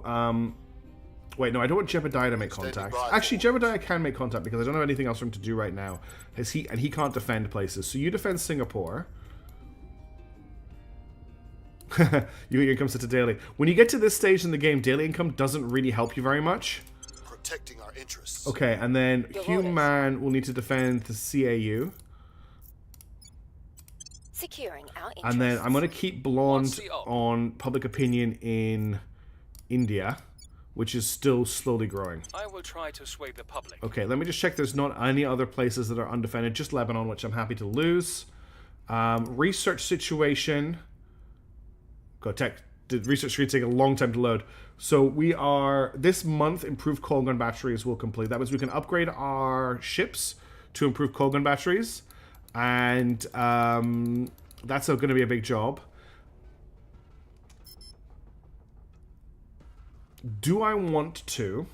wait, no, I don't want Jebediah to make contact. Actually, Jebediah can make contact, because I don't have anything else for him to do right now. And he can't defend places. So you defend Singapore. You get your income set to daily. When you get to this stage in the game, daily income doesn't really help you very much. Protecting our interests. Okay, and then Human will need to defend the CAU. Securing our interests. And then I'm going to keep Blonde on public opinion in India, which is still slowly growing. I will try to sway the public. Okay, let me just check there's not any other places that are undefended. Just Lebanon, which I'm happy to lose. Research situation. The research should take a long time to load. So we are, this month, improved coal gun batteries will complete. That means we can upgrade our ships to improve coal gun batteries. And that's going to be a big job. Do I want to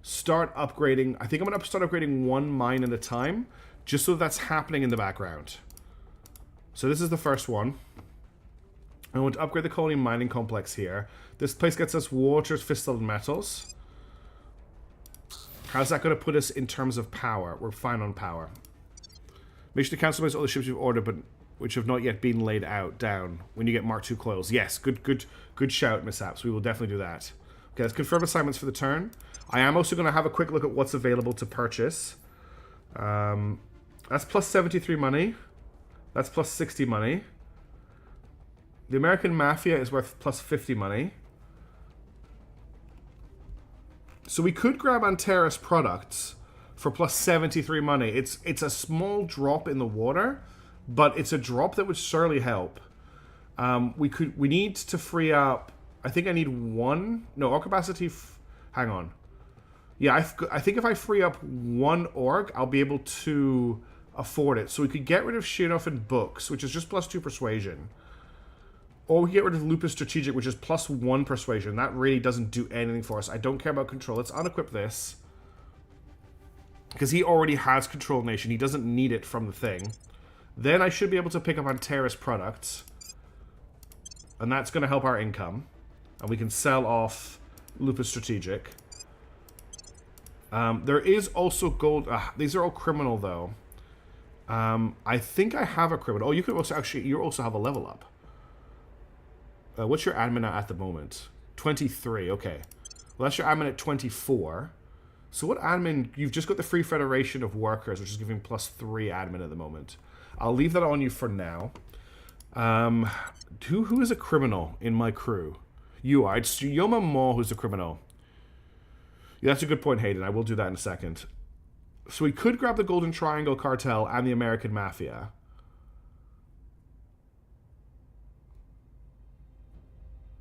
start upgrading? I think I'm going to start upgrading one mine at a time, just so that's happening in the background. So this is the first one. I want to upgrade the colony mining complex here. This place gets us waters, fistal, and metals. How's that going to put us in terms of power? We're fine on power. Make sure to cancel all the ships you've ordered, but which have not yet been laid down when you get Mark II coils. Yes, good shout, Mishaps. We will definitely do that. Okay, let's confirm assignments for the turn. I am also going to have a quick look at what's available to purchase. That's plus 73 money. That's plus 60 money. The American Mafia is worth plus 50 money. So we could grab Terra's products for plus 73 money. It's a small drop in the water, but it's a drop that would surely help. We need to free up I think I need one. No, org capacity. Hang on. Yeah, I think if I free up one org, I'll be able to afford it. So we could get rid of Shinoff and Books, which is just +2 persuasion. Or we can get rid of Lupus Strategic, which is +1 persuasion. That really doesn't do anything for us. I don't care about control. Let's unequip this. Because he already has Control Nation. He doesn't need it from the thing. Then I should be able to pick up on Terra's products. And that's going to help our income. And we can sell off Lupus Strategic. There is also gold. These are all criminal, though. I think I have a criminal. Oh, you could also actually. You also have a level up. What's your admin at the moment? 23. Okay. Well, that's your admin at 24. So what admin? You've just got the Free Federation of Workers, which is giving +3 admin at the moment. I'll leave that on you for now. Who is a criminal in my crew? You are. It's Yoma Maw who's a criminal. Yeah, that's a good point, Hayden. I will do that in a second. So we could grab the Golden Triangle Cartel and the American Mafia.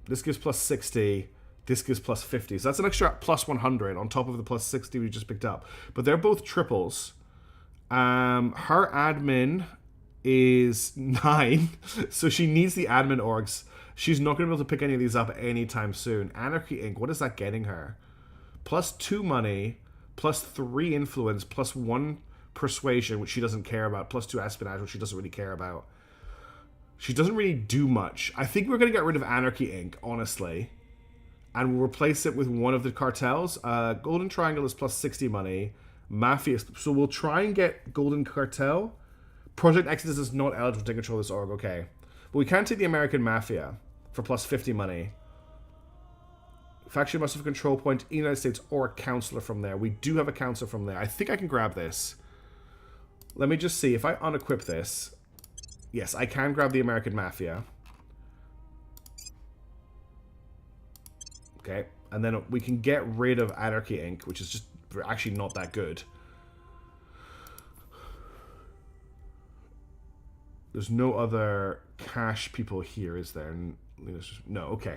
This gives +60. This gives +50. So that's an extra +100 on top of the +60 we just picked up. But they're both triples. Her admin is 9. So she needs the admin orgs. She's not going to be able to pick any of these up anytime soon. Anarchy Inc. What is that getting her? +2 money, +3 influence, +1 persuasion, which she doesn't care about, +2 espionage, which she doesn't really care about. She doesn't really do much. I think we're going to get rid of Anarchy Inc., honestly. And we'll replace it with one of the cartels. Golden Triangle is +60 money. Mafia. So we'll try and get Golden Cartel. Project Exodus is not eligible to control this org. Okay. But we can take the American Mafia for +50 money. Faction must have a control point in the United States or a Councilor from there. We do have a Councilor from there. I think I can grab this. Let me just see. If I unequip this... Yes, I can grab the American Mafia. Okay. And then we can get rid of Anarchy Inc., which is just actually not that good. There's no other cash people here, is there? No, okay.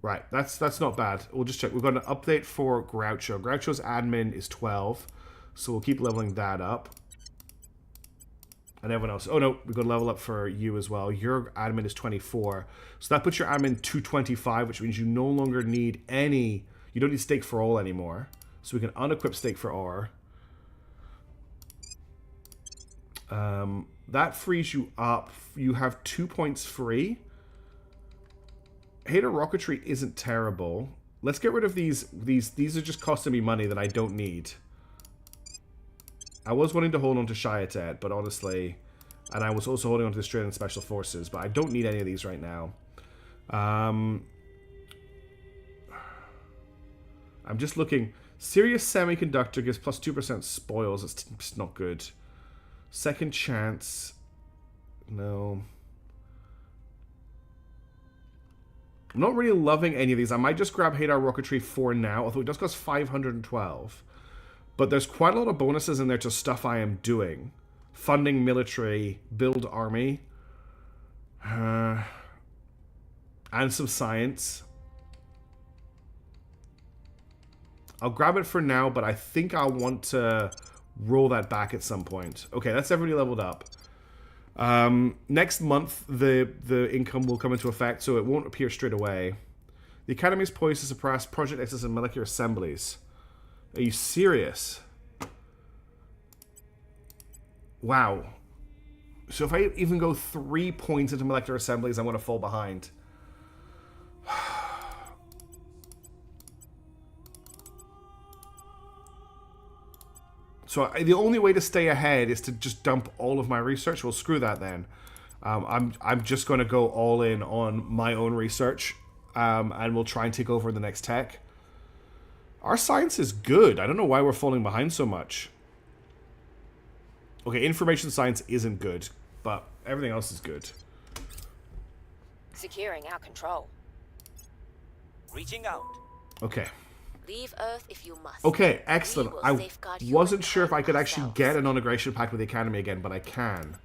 Right, that's not bad. We'll just check. We've got an update for Groucho. Groucho's admin is 12, so we'll keep leveling that up. And everyone else. Oh no, we've got a level up for you as well. Your admin is 24. So that puts your admin to 25, which means you no longer need any... You don't need Stake for All anymore. So we can unequip Stake for All. That frees you up. You have 2 points free. Hater Rocketry isn't terrible. Let's get rid of these. These are just costing me money that I don't need. I was wanting to hold on to Shiatet, but honestly... And I was also holding on to the Australian Special Forces, but I don't need any of these right now. I'm just looking. Serious Semiconductor gives +2% spoils. It's not good. Second Chance. No. I'm not really loving any of these. I might just grab Hadar Rocketry for now, although it does cost 512. But there's quite a lot of bonuses in there to stuff I am doing. Funding military, build army, and some science. I'll grab it for now, but I think I'll want to roll that back at some point. Okay, that's everybody leveled up. Next month, the income will come into effect, so it won't appear straight away. The Academy is poised to suppress Project Exodus and molecular assemblies. Are you serious? Wow. So if I even go 3 points into molecular assemblies, I'm going to fall behind. So the only way to stay ahead is to just dump all of my research. Well, screw that then. I'm just going to go all in on my own research, and we'll try and take over the next tech. Our science is good. I don't know why we're falling behind so much. Okay, information science isn't good, but everything else is good. Securing our control. Reaching out. Okay. Leave Earth if you must. Okay, excellent. We will I safeguard you wasn't and sure if I could actually ourselves. get an integration pack with the Academy again, but I can.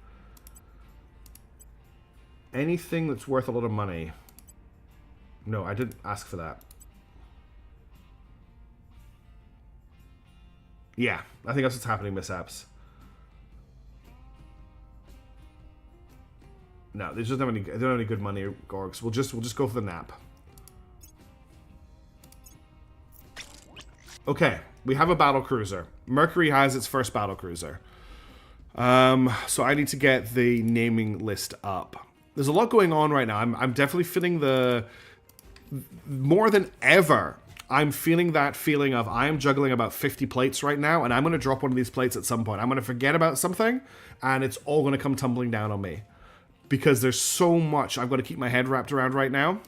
Anything that's worth a lot of money. No, I didn't ask for that. Yeah, I think that's what's happening, mishaps. No, they just don't have any good money, Gorgs. We'll just go for the nap. Okay, we have a battle cruiser. Mercury has its first battle cruiser. So I need to get the naming list up. There's a lot going on right now. I'm definitely feeling more than ever. I'm feeling that feeling of I am juggling about 50 plates right now, and I'm going to drop one of these plates at some point. I'm going to forget about something, and it's all going to come tumbling down on me. Because there's so much I've got to keep my head wrapped around right now,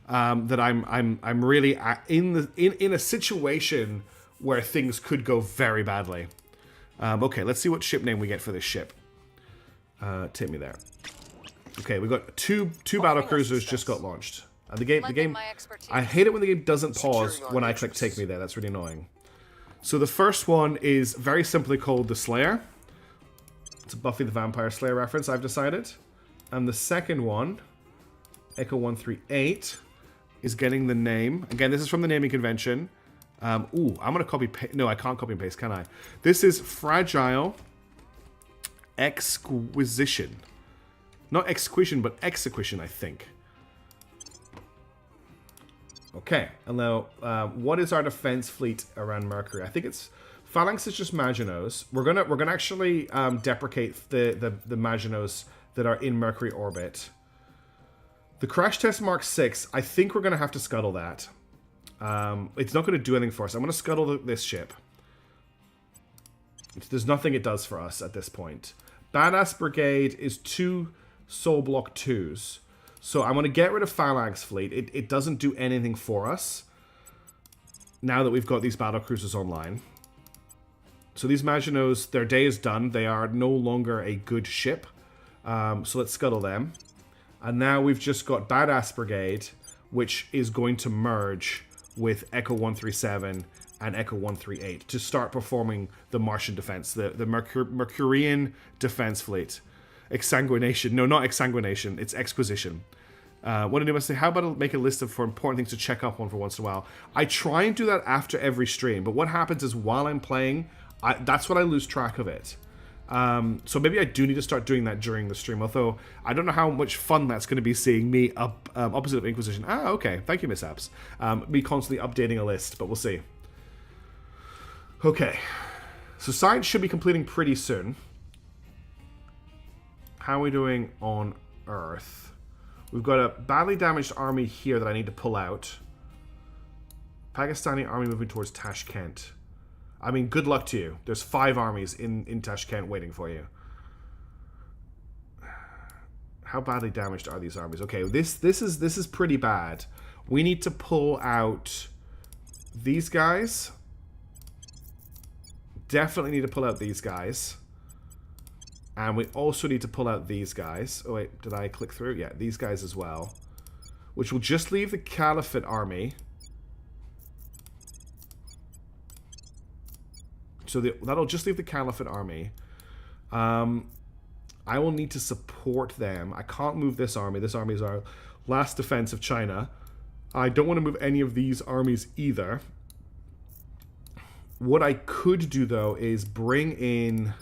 that I'm really in a situation where things could go very badly. Okay, let's see what ship name we get for this ship. Take me there. Okay, we got two battle cruisers just got launched. The game. I hate it when the game doesn't pause when I click take me there. That's really annoying. So the first one is very simply called the Slayer. It's a Buffy the Vampire Slayer reference, I've decided. And the second one, Echo 138, is getting the name. Again, this is from the naming convention. Ooh, I'm going to copy paste. No, I can't copy and paste, can I? This is Fragile Exquisition. Not Exquisition, but Execution, I think. Okay, and now, what is our defense fleet around Mercury? I think it's Phalanx is just Maginot's. We're gonna actually deprecate the Maginot's that are in Mercury orbit. The Crash Test Mark 6, I think we're gonna have to scuttle that. It's not gonna do anything for us. I'm gonna scuttle this ship. There's nothing it does for us at this point. Badass Brigade is 2 Soul Block 2s. So I'm going to get rid of Phalanx Fleet. It doesn't do anything for us now that we've got these battle cruisers online. So these Maginot's, their day is done. They are no longer a good ship. So let's scuttle them. And now we've just got Badass Brigade, which is going to merge with Echo 137 and Echo 138 to start performing the Martian defense, the Mercurian defense fleet. Exsanguination. No, not exsanguination. It's exquisition. What did I say? How about I make a list of for important things to check up on for once in a while? I try and do that after every stream, but what happens is while I'm playing, that's when I lose track of it. So maybe I do need to start doing that during the stream, although I don't know how much fun that's going to be seeing me opposite of Inquisition. Ah, okay. Thank you, Mishaps. Me constantly updating a list, but we'll see. Okay. So science should be completing pretty soon. How are we doing on Earth? We've got a badly damaged army here that I need to pull out. Pakistani army moving towards Tashkent. I mean, good luck to you. There's 5 armies in Tashkent waiting for you. How badly damaged are these armies? Okay, this is pretty bad. We need to pull out these guys. Definitely need to pull out these guys. And we also need to pull out these guys. Oh wait, did I click through? Yeah, these guys as well. Which will just leave the Caliphate army. So that'll just leave the Caliphate army. I will need to support them. I can't move this army. This army is our last defense of China. I don't want to move any of these armies either. What I could do, though, is bring in...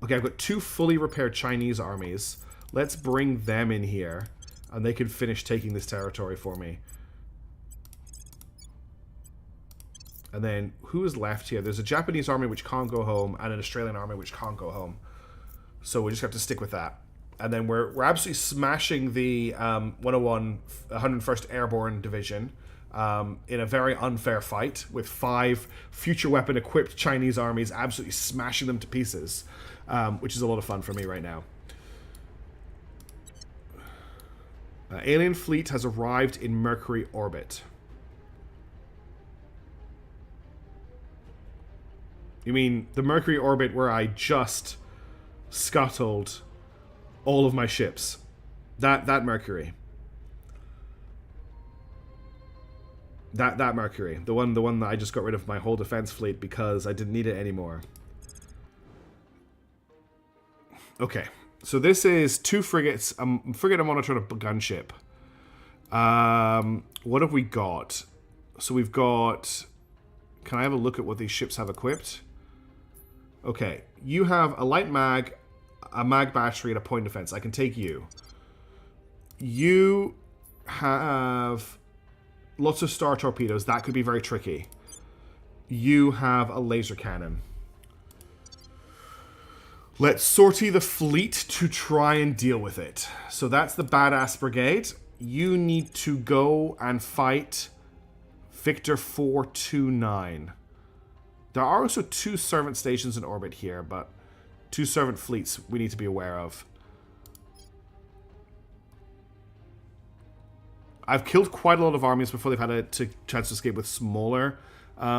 Okay, I've got 2 fully repaired Chinese armies. Let's bring them in here, and they can finish taking this territory for me. And then, who is left here? There's a Japanese army which can't go home, and an Australian army which can't go home. So we just have to stick with that. And then we're absolutely smashing the 101st Airborne Division in a very unfair fight with 5 future weapon equipped Chinese armies, absolutely smashing them to pieces, which is a lot of fun for me right now. Alien fleet has arrived in Mercury orbit. You mean the Mercury orbit where I just scuttled all of my ships? That Mercury. That Mercury. The one that I just got rid of my whole defense fleet because I didn't need it anymore. Okay. So this is 2 frigates, frigate, a monitor, and a gunship. What have we got? So we've got... Can I have a look at what these ships have equipped? Okay. You have a light mag, a mag battery, and a point defense. I can take you. You have lots of star torpedoes. That could be very tricky. You have a laser cannon. Let's sortie the fleet to try and deal with it. So that's the badass brigade. You need to go and fight Victor 429. There are also 2 servant stations in orbit here, but 2 servant fleets we need to be aware of. I've killed quite a lot of armies before they've had a chance to escape with smaller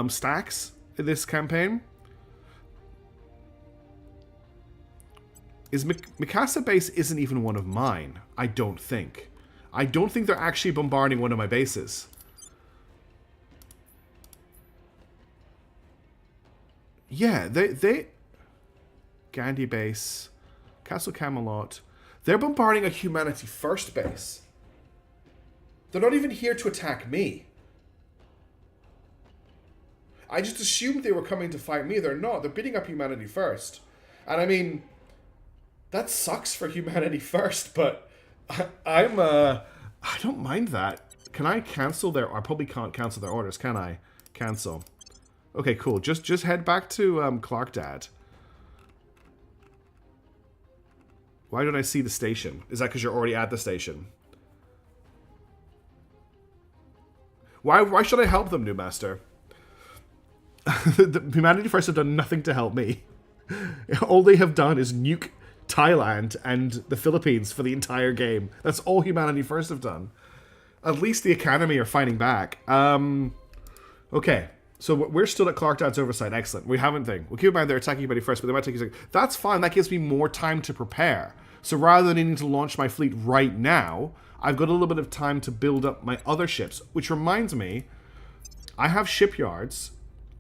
stacks in this campaign. Mikasa base isn't even one of mine, I don't think. I don't think they're actually bombarding one of my bases. Yeah, they Gandhi base, Castle Camelot. They're bombarding a Humanity First base. They're not even here to attack me. I just assumed they were coming to fight me. They're not. They're beating up Humanity First. And I mean, that sucks for Humanity First, but I don't mind that. Can I cancel their... I probably can't cancel their orders, can I? Cancel. Okay, cool. Just head back to Clark Dad. Why don't I see the station? Is that because you're already at the station? Why should I help them, New Master? The Humanity First have done nothing to help me. All they have done is nuke Thailand and the Philippines for the entire game. That's all Humanity First have done. At least the Academy are fighting back. Okay. So we're still at Clark Dad's oversight. Excellent. We haven't thing. We'll keep in mind they're attacking Humanity First, but they might take a second. That's fine. That gives me more time to prepare. So rather than needing to launch my fleet right now, I've got a little bit of time to build up my other ships. Which reminds me, I have shipyards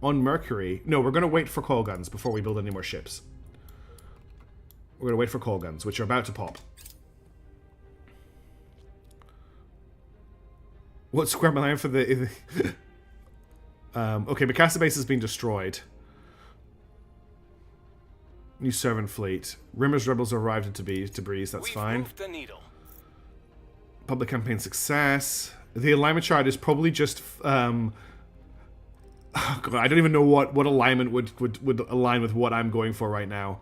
on Mercury. No, we're going to wait for coil guns before we build any more ships. We're going to wait for coil guns, which are about to pop. What square line for the... okay, Mikasa base has been destroyed. New servant fleet. Rimmer's rebels arrived at Tabriz. That's fine. Moved the needle. Public campaign success. The alignment chart is probably just... oh God, I don't even know what alignment would align with what I'm going for right now.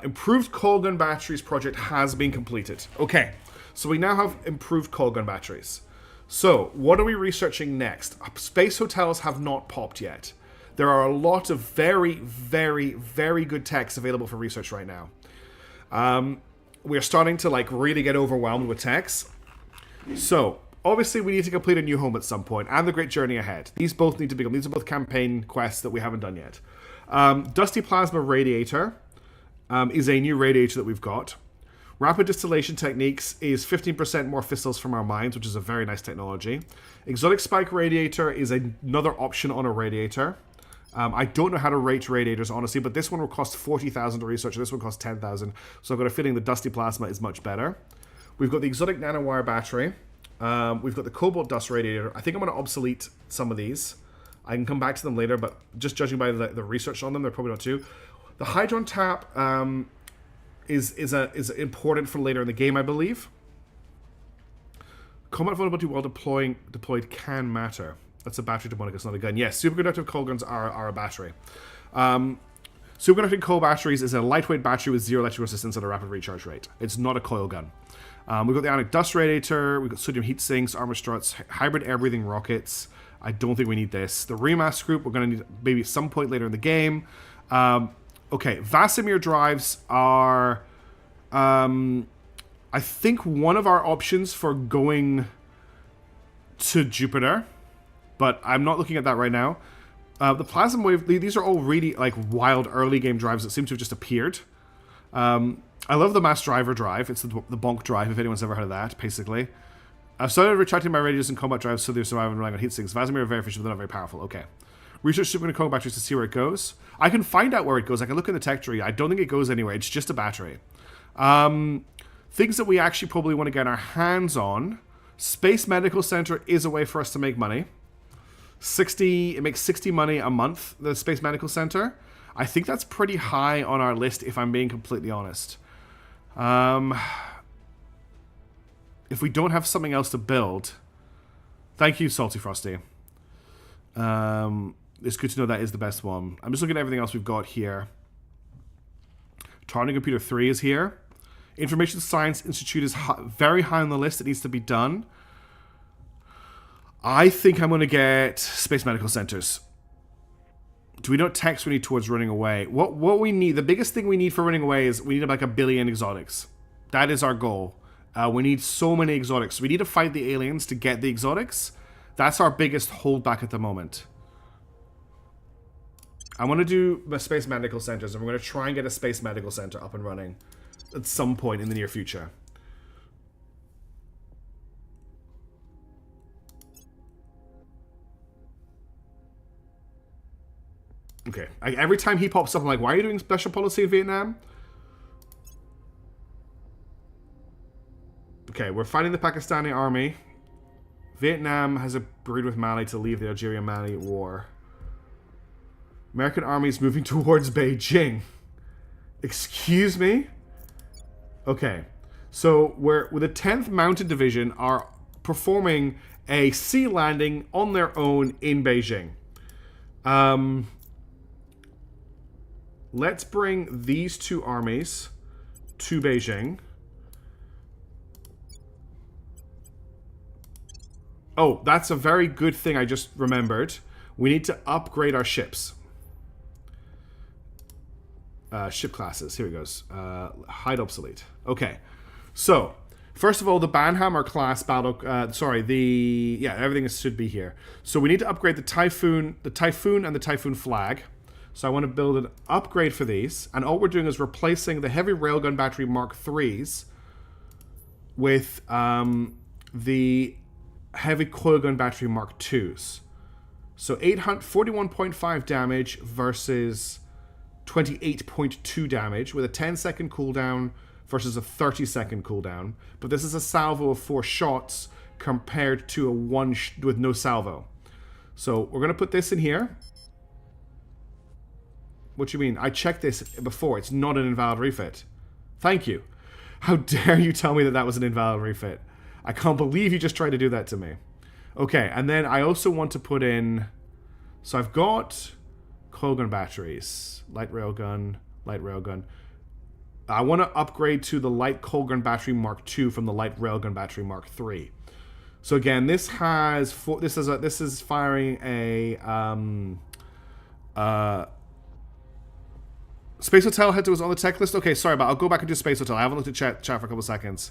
Improved coil gun batteries project has been completed. Okay, so we now have improved coil gun batteries. So, what are we researching next? Space hotels have not popped yet. There are a lot of very, very, very good techs available for research right now. We're starting to really get overwhelmed with techs. So, obviously we need to complete a new home at some point, and the Great Journey Ahead. These both need to be done. These are both campaign quests that we haven't done yet. Dusty Plasma Radiator is a new radiator that we've got. Rapid Distillation Techniques is 15% more fissils from our mines, which is a very nice technology. Exotic Spike Radiator is another option on a radiator. I don't know how to rate radiators, honestly, but this one will cost 40,000 to research, and this one costs 10,000. So I've got a feeling the Dusty Plasma is much better. We've got the Exotic Nanowire Battery. We've got the Cobalt Dust Radiator. I think I'm going to obsolete some of these. I can come back to them later, but just judging by the research on them, they're probably not too. The Hydron Tap is important for later in the game, I believe. Combat vulnerability while deployed can matter. That's a battery to Monica, it's not a gun. Yes, superconductive coal guns are a battery. Superconducting coal batteries is a lightweight battery with 0 electrical resistance and a rapid recharge rate. It's not a coil gun. We've got the Ionic Dust Radiator, we've got Sodium Heat Sinks, Armor Struts, Hybrid Air-Breathing Rockets. I don't think we need this. The Remass Group, we're going to need maybe at some point later in the game. Okay, Vasimir drives are... I think one of our options for going to Jupiter, but I'm not looking at that right now. The Plasma Wave, these are all really wild early game drives that seem to have just appeared. I love the Mass Driver drive. It's the bonk drive, if anyone's ever heard of that, basically. I've started retracting my radios and combat drives so they survive and relying on heat sinks. Vasimir are very efficient, but they're not very powerful. Okay. Research superconducting batteries to see where it goes. I can find out where it goes. I can look in the tech tree. I don't think it goes anywhere. It's just a battery. Things that we actually probably want to get our hands on. Space Medical Center is a way for us to make money. It makes 60 money a month, the Space Medical Center. I think that's pretty high on our list, if I'm being completely honest. If we don't have something else to build... Thank you, Salty Frosty. It's good to know that is the best one. I'm just looking at everything else we've got here. Targeting Computer 3 is here. Information Science Institute is very high on the list. It needs to be done. I think I'm going to get Space Medical Centers. Do we know what techs we need towards running away? What we need, the biggest thing we need for running away is we need like 1 billion exotics. That is our goal. We need so many exotics. We need to fight the aliens to get the exotics. That's our biggest holdback at the moment. I want to do the Space Medical Centers, and we're going to try and get a Space Medical Center up and running at some point in the near future. Okay, every time he pops up, I'm like, why are you doing special policy in Vietnam? Okay, we're fighting the Pakistani army. Vietnam has agreed with Mali to leave the Algeria-Mali war. American army is moving towards Beijing. Excuse me? Okay, so we're with the 10th Mounted Division are performing a sea landing on their own in Beijing. Let's bring these two armies to Beijing. Oh, that's a very good thing I just remembered. We need to upgrade our ships. Ship classes. Here it goes. Hide obsolete. Okay. So, first of all, the Banhammer class battle... everything should be here. So we need to upgrade the Typhoon and the Typhoon flag. So I want to build an upgrade for these. And all we're doing is replacing the heavy railgun battery Mark IIIs with the heavy coil gun battery Mark IIs. So 41.5 damage versus 28.2 damage with a 10-second cooldown versus a 30-second cooldown. But this is a salvo of 4 shots compared to a 1 with no salvo. So we're going to put this in here. What do you mean? I checked this before. It's not an invalid refit. Thank you. How dare you tell me that that was an invalid refit? I can't believe you just tried to do that to me. Okay, and then I also want to put in... So I've got coil gun batteries. Light railgun, light railgun. I want to upgrade to the light coil gun battery Mark II from the light railgun battery Mark III. So again, this has... This is firing a... Space Hotel was on the tech list. Okay, sorry, but I'll go back and do Space Hotel. I haven't looked at chat for a couple of seconds.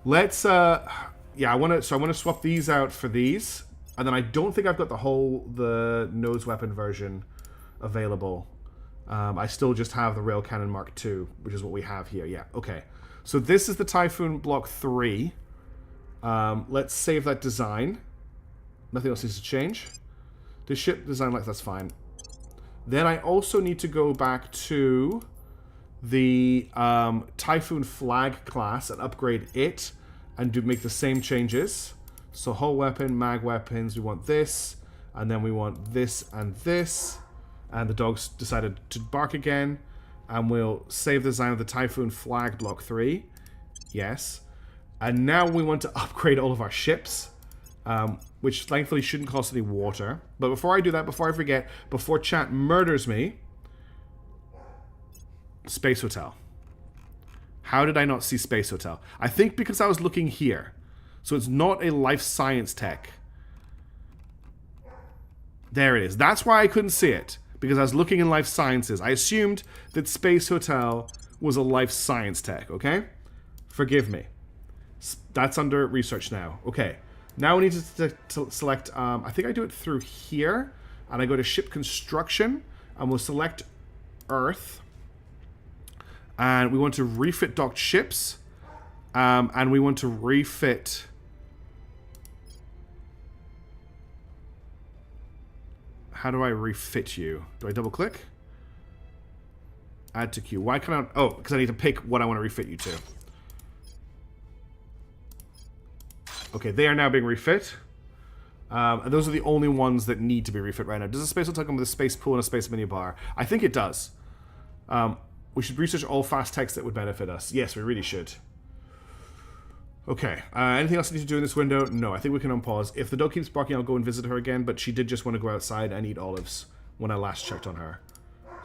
Let's I want to swap these out for these, and then I don't think I've got the nose weapon version available. I still just have the rail cannon Mark II, which is what we have here. Yeah, okay. So this is the Typhoon Block 3. Let's save that design. Nothing else needs to change. The ship design, like that's fine. Then I also need to go back to the Typhoon flag class and upgrade it and make the same changes. So hull weapon, mag weapons, we want this, and then we want this and this. And the dogs decided to bark again. And we'll save the design of the Typhoon flag block 3. Yes. And now we want to upgrade all of our ships. Which thankfully shouldn't cost any water. But before I do that, before I forget, before chat murders me, Space Hotel. How did I not see Space Hotel? I think because I was looking here. So it's not a life science tech. There it is. That's why I couldn't see it. Because I was looking in life sciences. I assumed that Space Hotel was a life science tech, okay? Forgive me. That's under research now. Okay. Now we need to select, I think I do it through here, and I go to ship construction, and we'll select Earth, and we want to refit docked ships, and we want to refit, how do I refit you? Do I double click? Add to queue. Why can't I, oh, because I need to pick what I want to refit you to. Okay, they are now being refit. And those are the only ones that need to be refit right now. Does a space hotel come with a space pool and a space minibar? I think it does. We should research all fast techs that would benefit us. Yes, we really should. Okay, anything else I need to do in this window? No, I think we can unpause. If the dog keeps barking, I'll go and visit her again, but she did just want to go outside and eat olives when I last checked on her.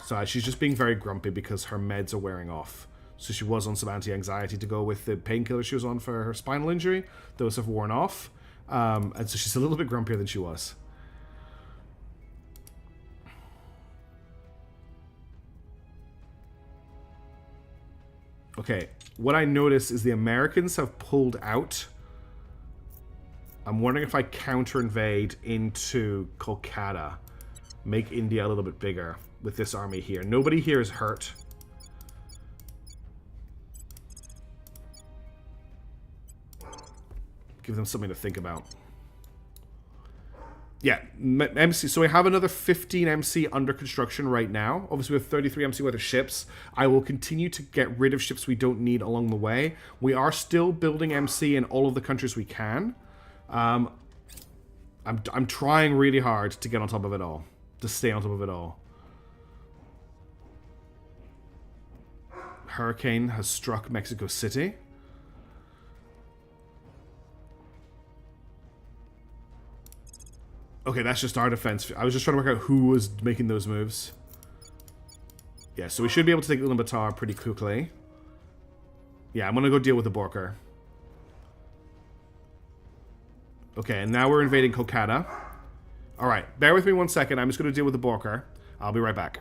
So she's just being very grumpy because her meds are wearing off. So she was on some anti-anxiety to go with the painkiller she was on for her spinal injury. Those have worn off. And so she's a little bit grumpier than she was. Okay, what I notice is the Americans have pulled out. I'm wondering if I counter-invade into Kolkata. Make India a little bit bigger with this army here. Nobody here is hurt. Give them something to think about. Yeah, MC. So we have another 15 MC under construction right now. Obviously, we have 33 MC worth of ships. I will continue to get rid of ships we don't need along the way. We are still building MC in all of the countries we can. I'm trying really hard to get on top of it all. To stay on top of it all. Hurricane has struck Mexico City. Okay, that's just our defense. I was just trying to work out who was making those moves. Yeah, so we should be able to take Ulaanbaatar pretty quickly. Yeah, I'm going to go deal with the Borker. Okay, and now we're invading Kolkata. Alright, bear with me 1 second. I'm just going to deal with the Borker. I'll be right back.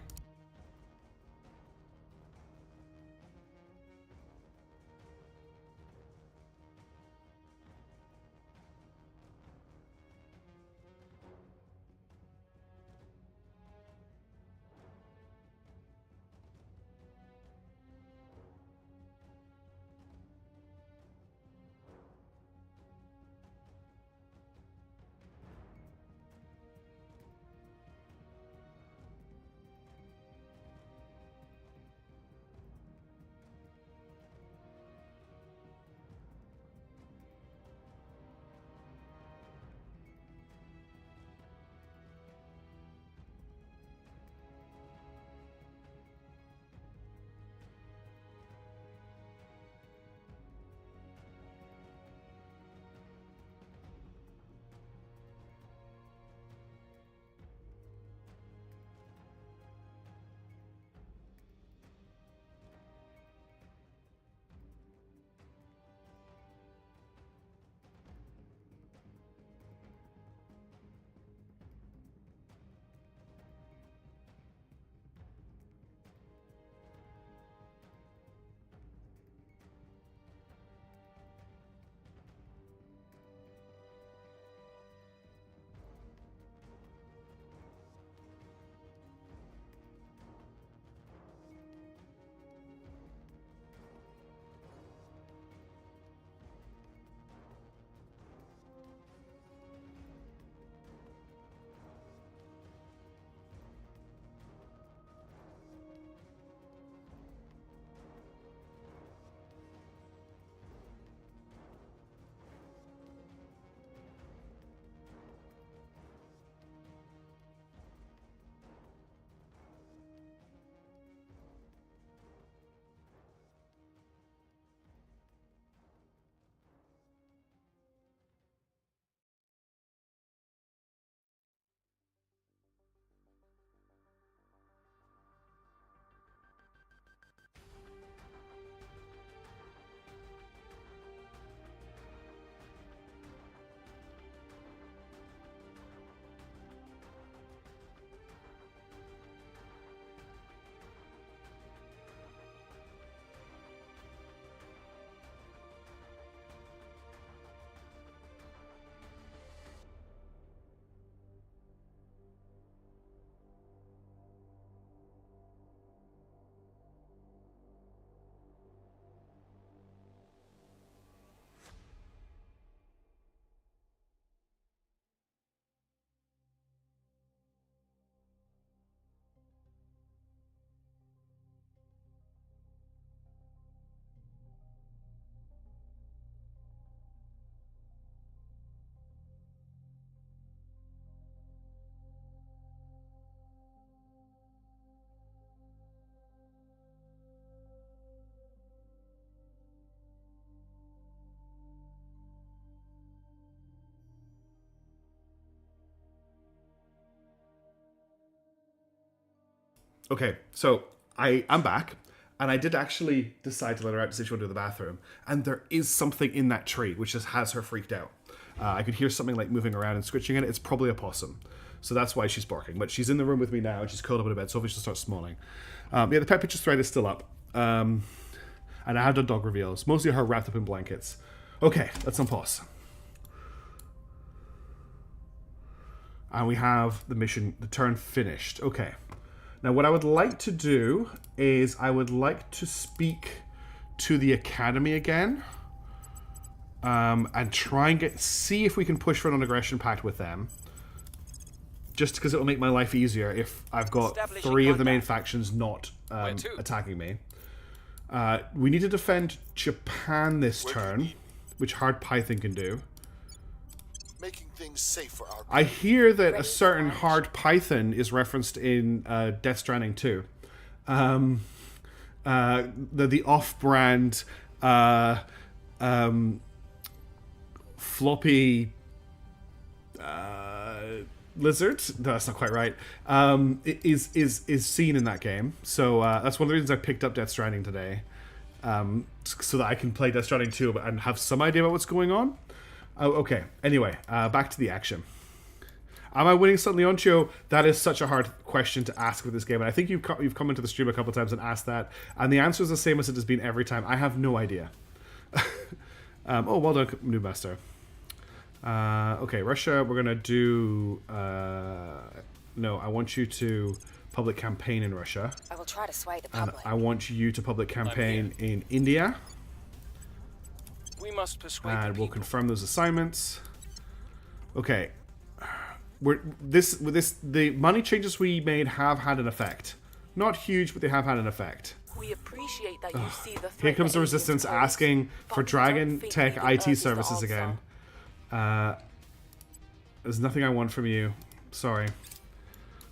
Okay, so I'm back, and I did actually decide to let her out to see if she wanted to go to the bathroom, and there is something in that tree which just has her freaked out. I could hear something like moving around and scritching in it. It's probably a possum. So that's why she's barking. But she's in the room with me now, and she's curled up in a bed, so hopefully she'll start smalling. Yeah, the pet pictures thread is still up. And I have done dog reveals. Mostly her wrapped up in blankets. Okay, let's unpause. And we have the mission, the turn finished. Okay. Now what I would like to do is I would like to speak to the academy again. And try and see if we can push for an non-aggression pact with them. Just because it will make my life easier if I've got 3 of the main factions not attacking me. We need to defend Japan this turn, which Hard Python can do. Making things safe for our I hear that a certain Hard Python is referenced in Death Stranding 2. The off-brand floppy lizard. No, that's not quite right. Is seen in that game. So that's one of the reasons I picked up Death Stranding today, so that I can play Death Stranding 2 and have some idea about what's going on. Oh, okay. Anyway, back to the action. Am I winning suddenly, Onchio? That is such a hard question to ask with this game, and I think you've come into the stream a couple times and asked that, and the answer is the same as it has been every time. I have no idea. Oh, well done, New Master. Okay, Russia, we're gonna do... no, I want you to public campaign in Russia. I will try to sway the And public. I want you to public campaign in India. We must persuade And the we'll people. confirm those assignments. Okay. The money changes we made have had an effect. Not huge, but they have had an effect. We appreciate that you see the threat Here comes the that aliens resistance pose, asking but for we don't Dragon think Tech leaving Earth IT is the services answer. again. There's nothing I want from you. Sorry.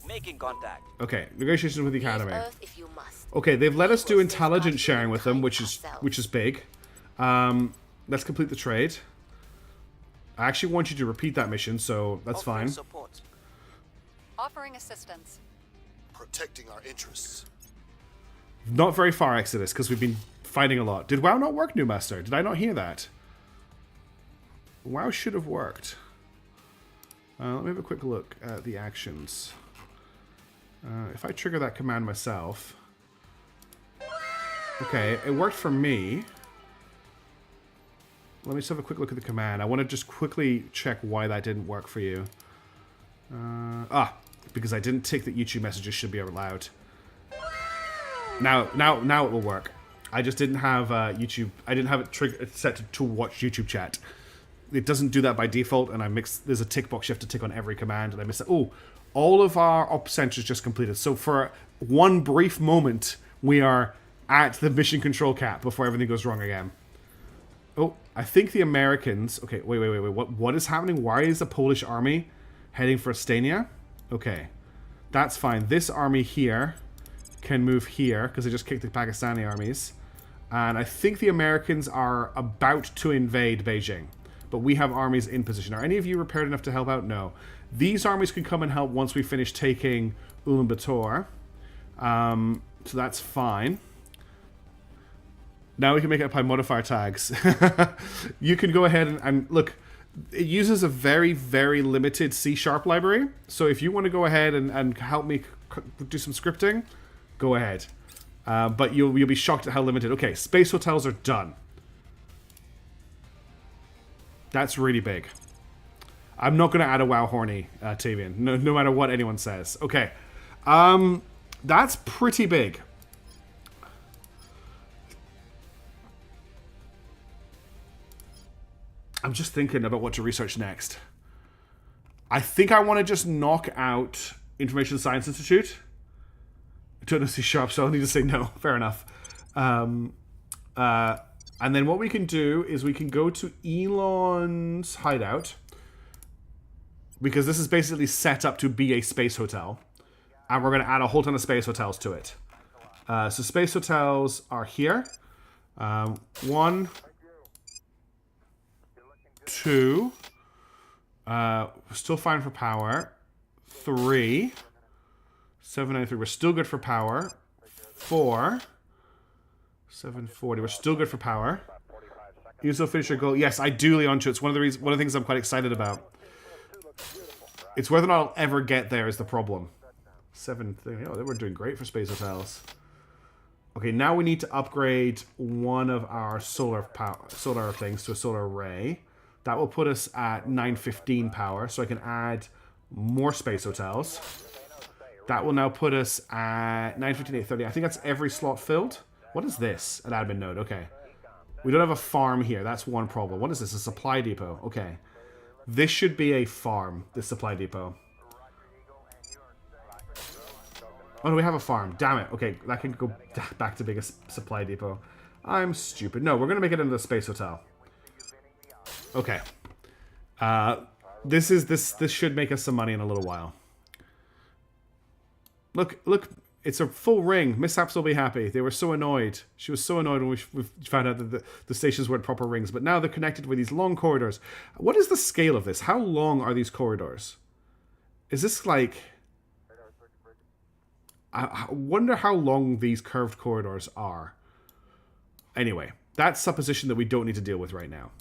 Making contact. Okay, negotiations with the Leave Academy. Earth if you must. Okay, they've let us do We'll intelligence safeguard sharing with them, humankind which is big. Let's complete the trade. I actually want you to repeat that mission, so that's Offering fine. Support. Offering assistance. protecting our interests. Not very far, Exodus, because we've been fighting a lot. Did WoW not work, New Master? Did I not hear that? WoW should have worked. Let me have a quick look at the actions. If I trigger that command myself... Okay, it worked for me. Let me just have a quick look at the command. I want to just quickly check why that didn't work for you. Because I didn't tick that YouTube messages should be allowed. Now it will work. I just didn't have YouTube. I didn't have it set to watch YouTube chat. It doesn't do that by default, and there's a tick box you have to tick on every command, and I missed it. Oh, all of our op centers just completed. So for one brief moment, we are at the mission control cap before everything goes wrong again. Oh, I think the Americans... Okay, wait. What is happening? Why is the Polish army heading for Estonia? Okay, that's fine. This army here can move here, because they just kicked the Pakistani armies. And I think the Americans are about to invade Beijing. But we have armies in position. Are any of you prepared enough to help out? No. These armies can come and help once we finish taking Ulaanbaatar. So that's fine. Now we can make it apply modifier tags. You can go ahead and look. It uses a very, very limited C# library. So if you want to go ahead and help me do some scripting, go ahead. But you'll be shocked at how limited. Okay, space hotels are done. That's really big. I'm not going to add a WoW horny, Tavian. No matter what anyone says. Okay. That's pretty big. I'm just thinking about what to research next. I think I want to just knock out Information Science Institute. I don't know C#, so I'll need to say no. Fair enough. And then what we can do is we can go to Elon's hideout, because this is basically set up to be a space hotel. And we're going to add a whole ton of space hotels to it. So space hotels are here. 1, 2. Still fine for power. 3. 793. We're still good for power. 4. 740. We're still good for power. You still finish your goal. Yes, I do, Leoncho. It's one of the things I'm quite excited about. It's whether or not I'll ever get there is the problem. 730. Oh, we're doing great for space hotels. Okay, now we need to upgrade one of our solar things to a solar array. That will put us at 915 power, so I can add more space hotels. That will now put us at 915, 830. I think that's every slot filled. What is this? An admin node. Okay. We don't have a farm here. That's one problem. What is this? A supply depot. Okay. This should be a farm, this supply depot. Oh, no, we have a farm. Damn it. Okay, that can go back to being a supply depot. I'm stupid. No, we're going to make it into a space hotel. Okay. This should make us some money in a little while. Look, it's a full ring. Mishaps will be happy. They were so annoyed. She was so annoyed when we found out that the stations weren't proper rings, but now they're connected with these long corridors. What is the scale of this? How long are these corridors? Is this like... I wonder how long these curved corridors are. Anyway, that's supposition that we don't need to deal with right now.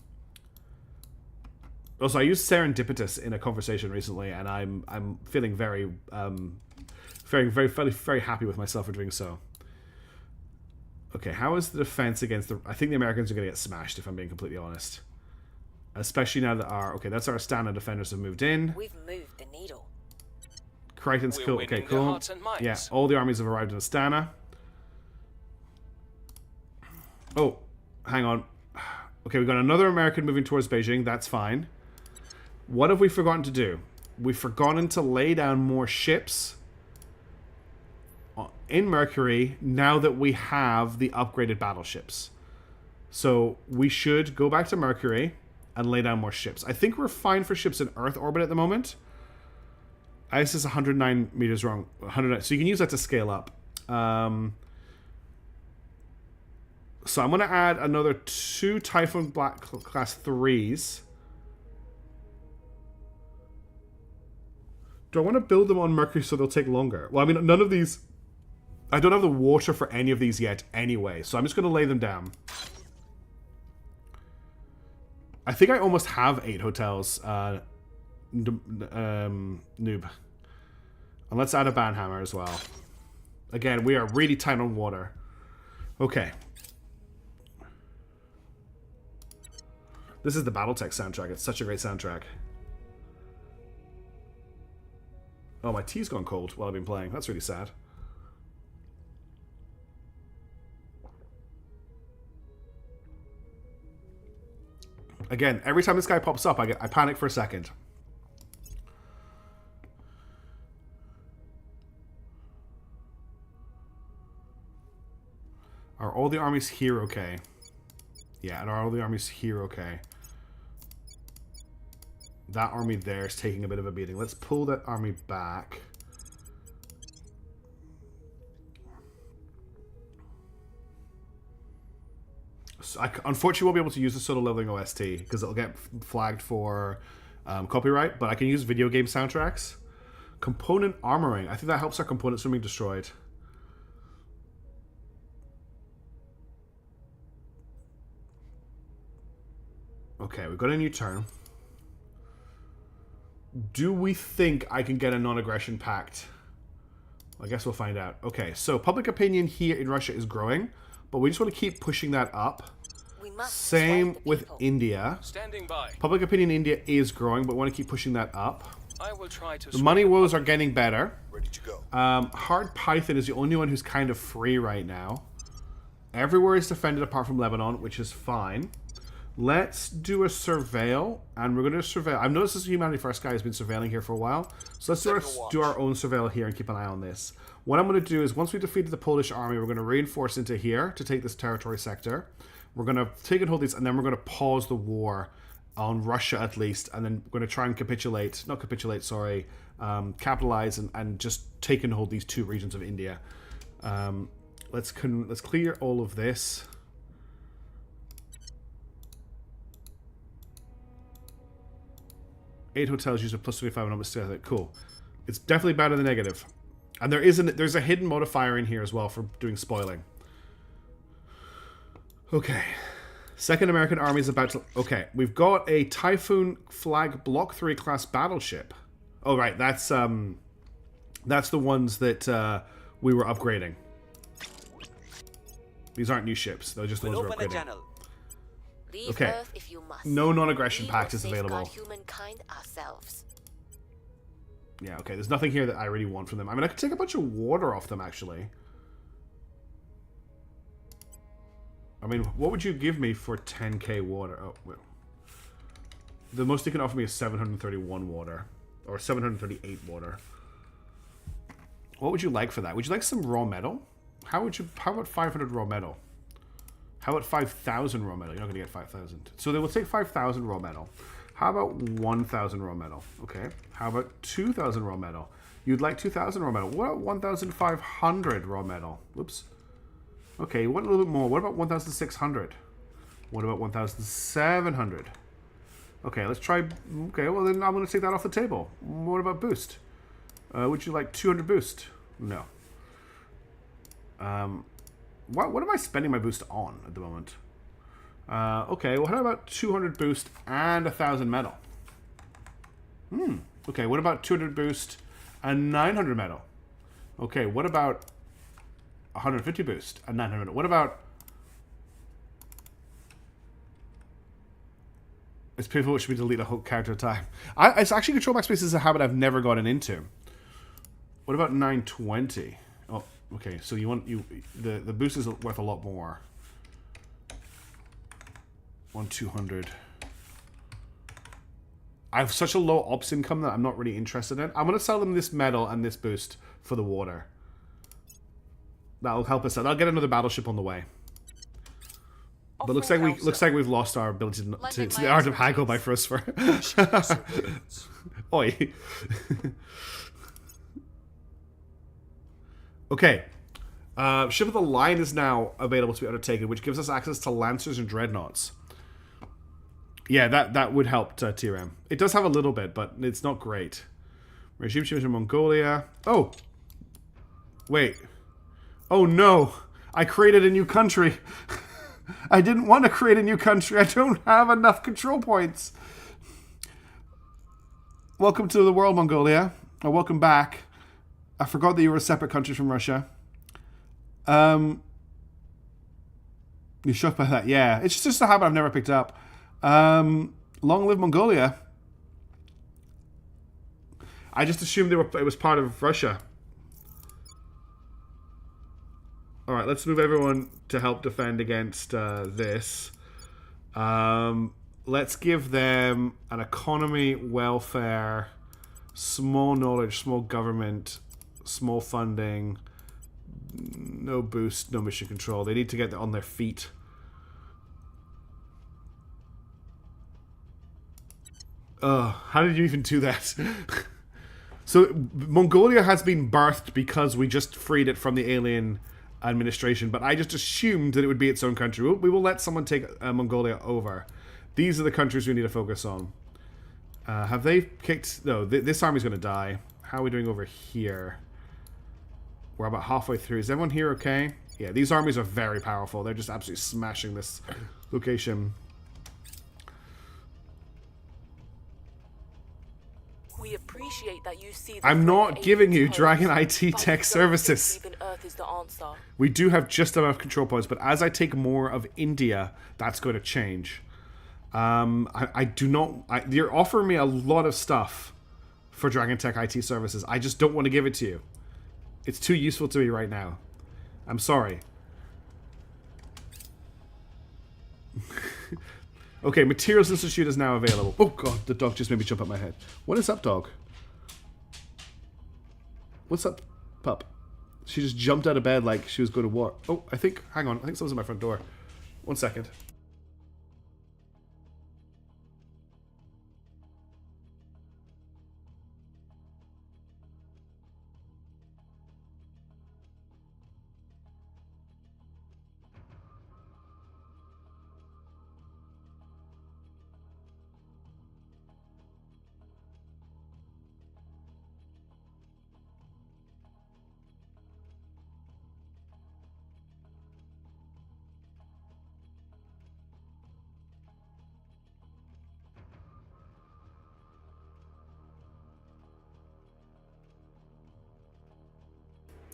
Also, I used serendipitous in a conversation recently, and I'm feeling very happy with myself for doing so. Okay, how is the defense against the... I think the Americans are going to get smashed, if I'm being completely honest. Especially now that our... Okay, that's our Astana defenders have moved in. We've moved the needle. Crichton's cool. Okay, cool. Yeah, all the armies have arrived in Astana. Oh, hang on. Okay, we've got another American moving towards Beijing. That's fine. What have we forgotten to do? We've forgotten to lay down more ships in Mercury now that we have the upgraded battleships. So we should go back to Mercury and lay down more ships. I think we're fine for ships in Earth orbit at the moment. ISS is 109 meters wrong. 109. So you can use that to scale up. So I'm going to add another 2 Typhoon Black Class 3s. Do I want to build them on Mercury so they'll take longer? Well, I mean, none of these... I don't have the water for any of these yet anyway, so I'm just going to lay them down. I think I almost have 8 hotels, noob. And let's add a Banhammer as well. Again, we are really tight on water. Okay. This is the Battletech soundtrack. It's such a great soundtrack. Oh, my tea's gone cold while I've been playing. That's really sad. Again, every time this guy pops up, I panic for a second. Are all the armies here okay? Yeah, and are all the armies here okay? That army there is taking a bit of a beating. Let's pull that army back. So I unfortunately won't be able to use the solo leveling OST because it'll get flagged for copyright, but I can use video game soundtracks. Component armoring. I think that helps our components from being destroyed. Okay, we've got a new turn. Do we think I can get a non-aggression pact? I guess we'll find out. Okay, so public opinion here in Russia is growing, but we just want to keep pushing that up. Same with India. Standing by. Public opinion in India is growing, but we want to keep pushing that up. I will try to. The money woes are getting better. Ready to go. Hard Python is the only one who's kind of free right now. Everywhere is defended apart from Lebanon, which is fine. Let's do a surveil, and we're going to surveil. I've noticed this Humanity First guy has been surveilling here for a while, so let's do our own surveil here and keep an eye on this. What I'm going to do is, once we defeated the Polish army, we're going to reinforce into here to take this territory sector. We're going to take and hold these, and then we're going to pause the war on Russia at least, and then we're going to try and capitalize and just take and hold these 2 regions of India. Let's clear all of this. Eight hotels use a plus 25 and almost together. Cool. It's definitely better than negative. And there's a hidden modifier in here as well for doing spoiling. Okay. Second American Army is about to... Okay, we've got a Typhoon Flag Block 3 class battleship. Oh, right, that's the ones that we were upgrading. These aren't new ships. They're just the ones we're Open the upgrading. channel. Leave Okay. Earth if you must. No non-aggression We pact will is available. safeguard humankind ourselves. Yeah, okay, there's nothing here that I really want from them. I mean, I could take a bunch of water off them, actually. I mean, what would you give me for 10k water? Oh, well. The most they can offer me is 731 water. Or 738 water. What would you like for that? Would you like some raw metal? How about 500 raw metal? How about 5,000 raw metal? You're not going to get 5,000. So they will take 5,000 raw metal. How about 1,000 raw metal? Okay. How about 2,000 raw metal? You'd like 2,000 raw metal. What about 1,500 raw metal? Whoops. Okay, you want a little bit more. What about 1,600? What about 1,700? Okay, let's try... Okay, well then I'm going to take that off the table. What about boost? Would you like 200 boost? No. What am I spending my boost on at the moment? Okay, well how about 200 boost and 1,000 metal? Okay, what about 200 boost and 900 metal? Okay, what about 150 boost and 900 metal? What about... It's painful, it should be delete a whole character at a time. It's actually control backspace is a habit I've never gotten into. What about 920? Oh, okay, so you want the boost is worth a lot more. 200. I have such a low ops income that I'm not really interested in. I'm gonna sell them this metal and this boost for the water. That'll help us out. I'll get another battleship on the way. But looks like we've lost our ability to the art of haggle by Frostfur. Oi. Okay. Ship of the Line is now available to be undertaken, which gives us access to Lancers and Dreadnoughts. Yeah, that would help TRM. It does have a little bit, but it's not great. Regime change in Mongolia. Oh! Wait. Oh no! I created a new country! I didn't want to create a new country. I don't have enough control points. Welcome to the world, Mongolia. Or welcome back. I forgot that you were a separate country from Russia. You're shocked by that? Yeah. It's just a habit I've never picked up. Long live Mongolia. I just assumed it was part of Russia. Alright, let's move everyone to help defend against this. Let's give them an economy, welfare, small knowledge, small government, small funding, no boost, no mission control. They need to get on their feet. How did you even do that? So, Mongolia has been birthed because we just freed it from the alien administration, but I just assumed that it would be its own country. We will let someone take Mongolia over. These are the countries we need to focus on. Have they kicked... No, this army's going to die. How are we doing over here? We're about halfway through. Is everyone here okay? Yeah, these armies are very powerful. They're just absolutely smashing this location. We appreciate that you see the I'm not giving you pose, Dragon IT but we Tech don't think Services. leaving Earth is the answer. We do have just enough control points, but as I take more of India, that's going to change. I do not... you're offering me a lot of stuff for Dragon Tech IT Services. I just don't want to give it to you. It's too useful to me right now. I'm sorry. Okay, Materials Institute is now available. Oh god, the dog just made me jump up my head. What is up, dog? What's up, pup? She just jumped out of bed like she was going to war. Oh, hang on, I think someone's at my front door. 1 second.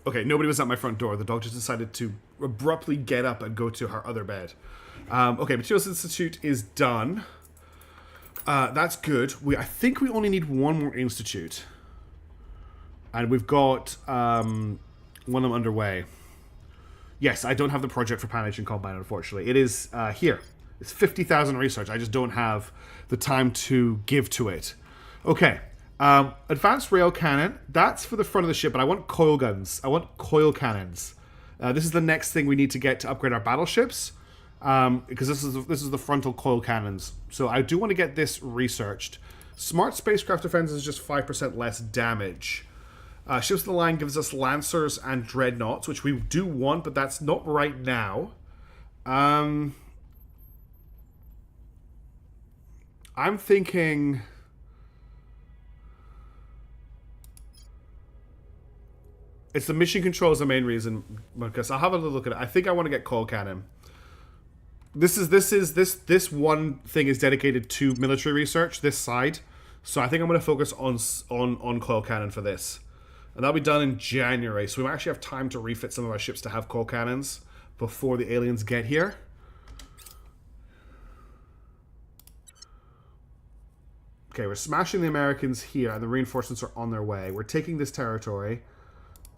Okay, nobody was at my front door. The dog just decided to abruptly get up and go to her other bed. Okay, Materials Institute is done. That's good. I think we only need one more institute. And we've got one of them underway. Yes, I don't have the project for Pan-Asian Combine, unfortunately. It is here. It's 50,000 research. I just don't have the time to give to it. Okay. Advanced rail cannon. That's for the front of the ship, but I want coil guns. I want coil cannons. This is the next thing we need to get to upgrade our battleships. Because this is the frontal coil cannons. So I do want to get this researched. Smart spacecraft defense is just 5% less damage. Ships of the line gives us lancers and dreadnoughts, which we do want, but that's not right now. I'm thinking... It's the mission control is the main reason, because I'll have a little look at it. I think I want to get coil cannon. This one thing is dedicated to military research, this side. So I think I'm going to focus on coil cannon for this. And that'll be done in January. So we might actually have time to refit some of our ships to have coil cannons before the aliens get here. Okay, we're smashing the Americans here, and the reinforcements are on their way. We're taking this territory.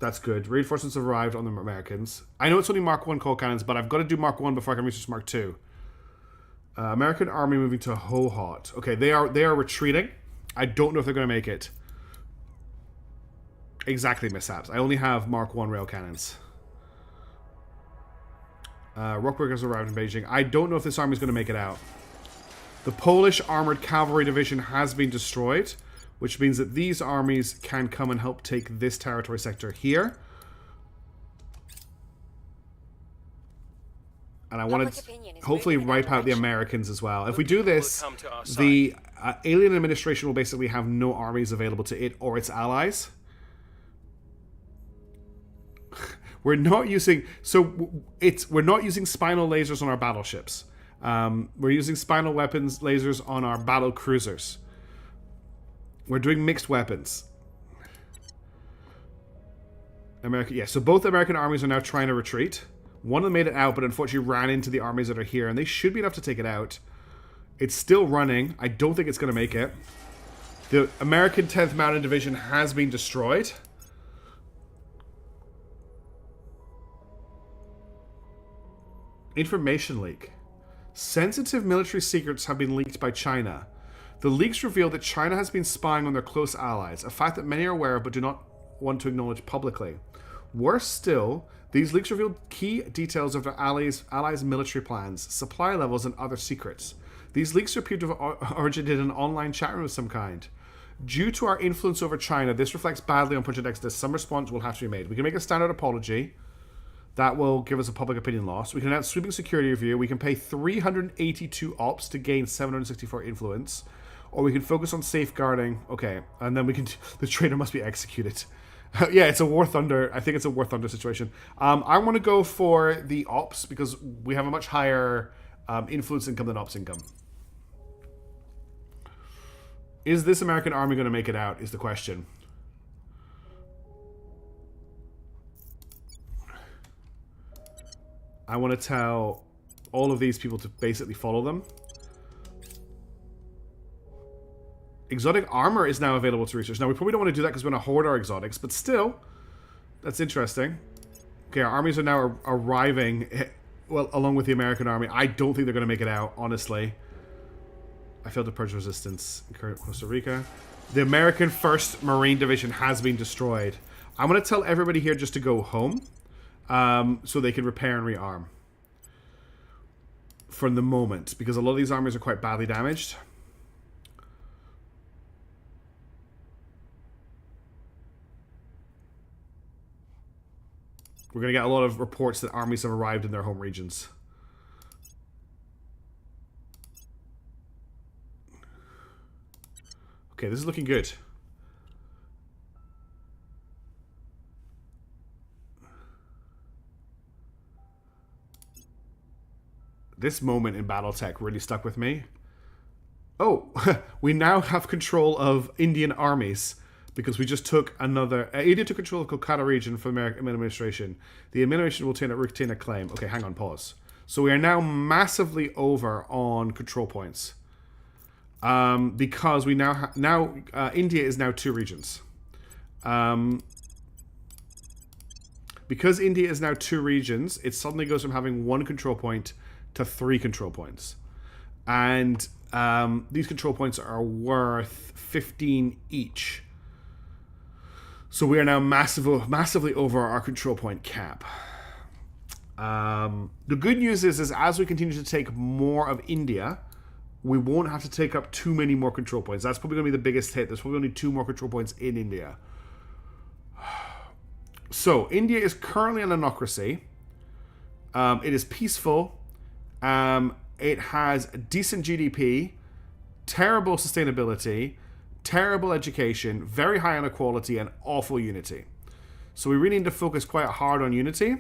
That's good. Reinforcements have arrived on the Americans. I know it's only Mark 1 coal cannons, but I've got to do Mark 1 before I can research Mark 2. American army moving to Hohot. Okay, they are retreating. I don't know if they're going to make it. Exactly, mishaps. I only have Mark 1 rail cannons. Rockburg has arrived in Beijing. I don't know if this army is going to make it out. The Polish Armored Cavalry Division has been destroyed, which means that these armies can come and help take this territory sector here. And I want to hopefully wipe out the Americans as well. If we do this, the alien administration will basically have no armies available to it or its allies. We're not using we're not using spinal lasers on our battleships. We're using spinal weapons lasers on our battle cruisers. We're doing mixed weapons. So both American armies are now trying to retreat. One of them made it out, but unfortunately ran into the armies that are here, and they should be enough to take it out. It's still running. I don't think it's going to make it. The American 10th Mountain Division has been destroyed. Information leak. Sensitive military secrets have been leaked by China. The leaks reveal that China has been spying on their close allies, a fact that many are aware of but do not want to acknowledge publicly. Worse still, these leaks revealed key details of their allies' military plans, supply levels, and other secrets. These leaks appear to have originated in an online chat room of some kind. Due to our influence over China, this reflects badly on Project Exodus. Some response will have to be made. We can make a standard apology. That will give us a public opinion loss. We can announce sweeping security review. We can pay 382 ops to gain 764 influence. Or we can focus on safeguarding. Okay, and then we can... The traitor must be executed. Yeah, it's a War Thunder. I think it's a War Thunder situation. I want to go for the ops because we have a much higher influence income than ops income. Is this American army going to make it out is the question. I want to tell all of these people to basically follow them. Exotic armor is now available to research. Now, we probably don't want to do that because we want to hoard our exotics, but still, that's interesting. Okay, our armies are now arriving, well, along with the American army. I don't think they're going to make it out, honestly. I failed to purge resistance in Costa Rica. The American 1st Marine Division has been destroyed. I'm going to tell everybody here just to go home so they can repair and rearm. For the moment, because a lot of these armies are quite badly damaged. We're going to get a lot of reports that armies have arrived in their home regions. Okay, this is looking good. This moment in Battletech really stuck with me. Oh, we now have control of Indian armies. because we just took another... India took control of Kolkata region for the American administration. The administration will retain a claim. Okay, hang on, pause. So we are now massively over on control points. Because we now... India is now 2 regions. Because India is now 2 regions, it suddenly goes from having 1 control point to 3 control points. And these control points are worth 15 each. So we are now massively over our control point cap. The good news is as we continue to take more of India, we won't have to take up too many more control points. That's probably going to be the biggest hit. There's probably only 2 more control points in India. So, India is currently an anocracy. It is peaceful. It has decent GDP, terrible sustainability, terrible education, very high inequality, and awful unity. So we really need to focus quite hard on unity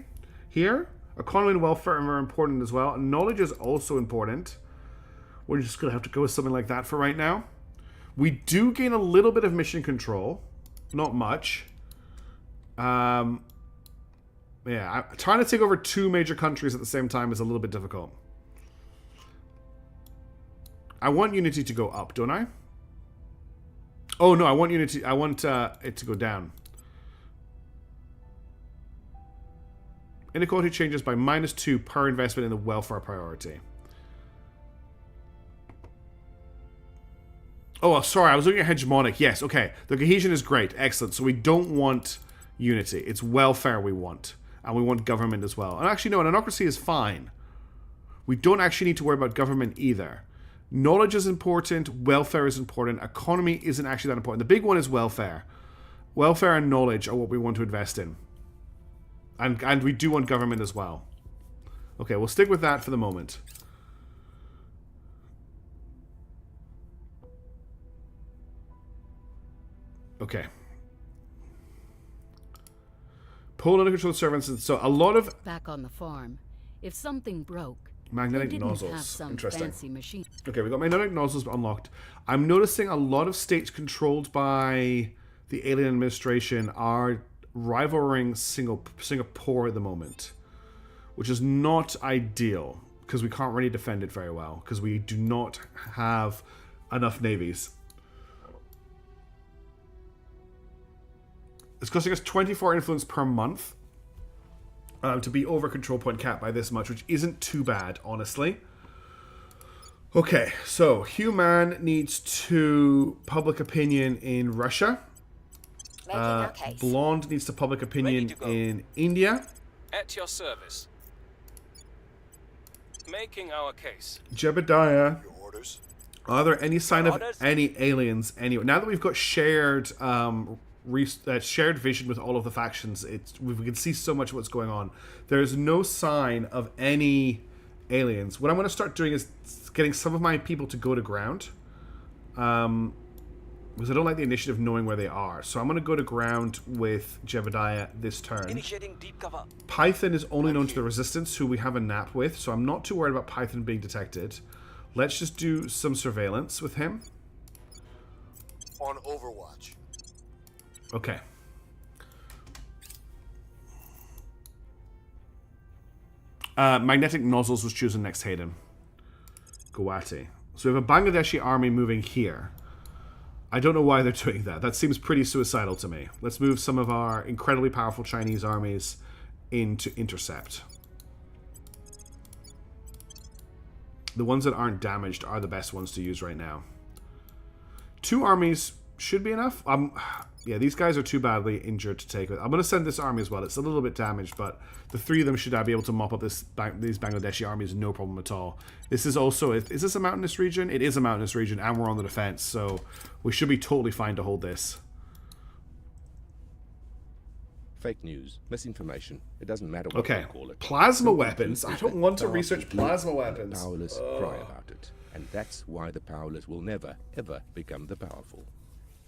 here. Economy and welfare are very important as well. Knowledge is also important. We're just going to have to go with something like that for right now. We do gain a little bit of mission control. Not much. Yeah, trying to take over 2 major countries at the same time is a little bit difficult. I want unity to go up, don't I? Oh no, I want unity. I want it to go down. Inequality changes by -2 per investment in the welfare priority. Oh, sorry, I was looking at hegemonic. Yes, okay. The cohesion is great. Excellent. So we don't want unity. It's welfare we want. And we want government as well. And actually, no, an anocracy is fine. We don't actually need to worry about government either. Knowledge is important. Welfare is important. Economy isn't actually that important. The big one is welfare. Welfare and knowledge are what we want to invest in. And we do want government as well. Okay, we'll stick with that for the moment. Okay. Poland under control servants. So a lot of... Back on the farm. If something broke... Magnetic nozzles. Interesting. Okay, we got magnetic nozzles unlocked. I'm noticing a lot of states controlled by the alien administration are rivaling Singapore at the moment, which is not ideal because we can't really defend it very well because we do not have enough navies. It's costing us 24 influence per month to be over control point cap by this much, which isn't too bad, honestly. Okay, so Human needs to public opinion in Russia. Blonde needs to public opinion in India. At your service. Making our case. Jebediah. Your orders? Are there any sign of any aliens anywhere? Now that we've got shared shared vision with all of the factions, we can see so much of what's going on. There's no sign of any aliens. What I'm going to start doing is getting some of my people to go to ground. Because I don't like the initiative knowing where they are. So I'm going to go to ground with Jebediah this turn. Initiating deep cover. Python is only known to the Resistance, who we have a nap with, so I'm not too worried about Python being detected. Let's just do some surveillance with him. On Overwatch. Okay. Magnetic nozzles was chosen next, Hayden. Guwahati. So we have a Bangladeshi army moving here. I don't know why they're doing that. That seems pretty suicidal to me. Let's move some of our incredibly powerful Chinese armies in to intercept. The ones that aren't damaged are the best ones to use right now. 2 armies should be enough. Yeah, these guys are too badly injured to take with. I'm going to send this army as well. It's a little bit damaged, but the 3 of them should be able to mop up these Bangladeshi armies, no problem at all. This is also... Is this a mountainous region? It is a mountainous region, and we're on the defense, so we should be totally fine to hold this. Fake news, misinformation. It doesn't matter what you call it. Plasma weapons. I don't want to research plasma weapons. The powerless cry about it, and that's why the powerless will never, ever become the powerful.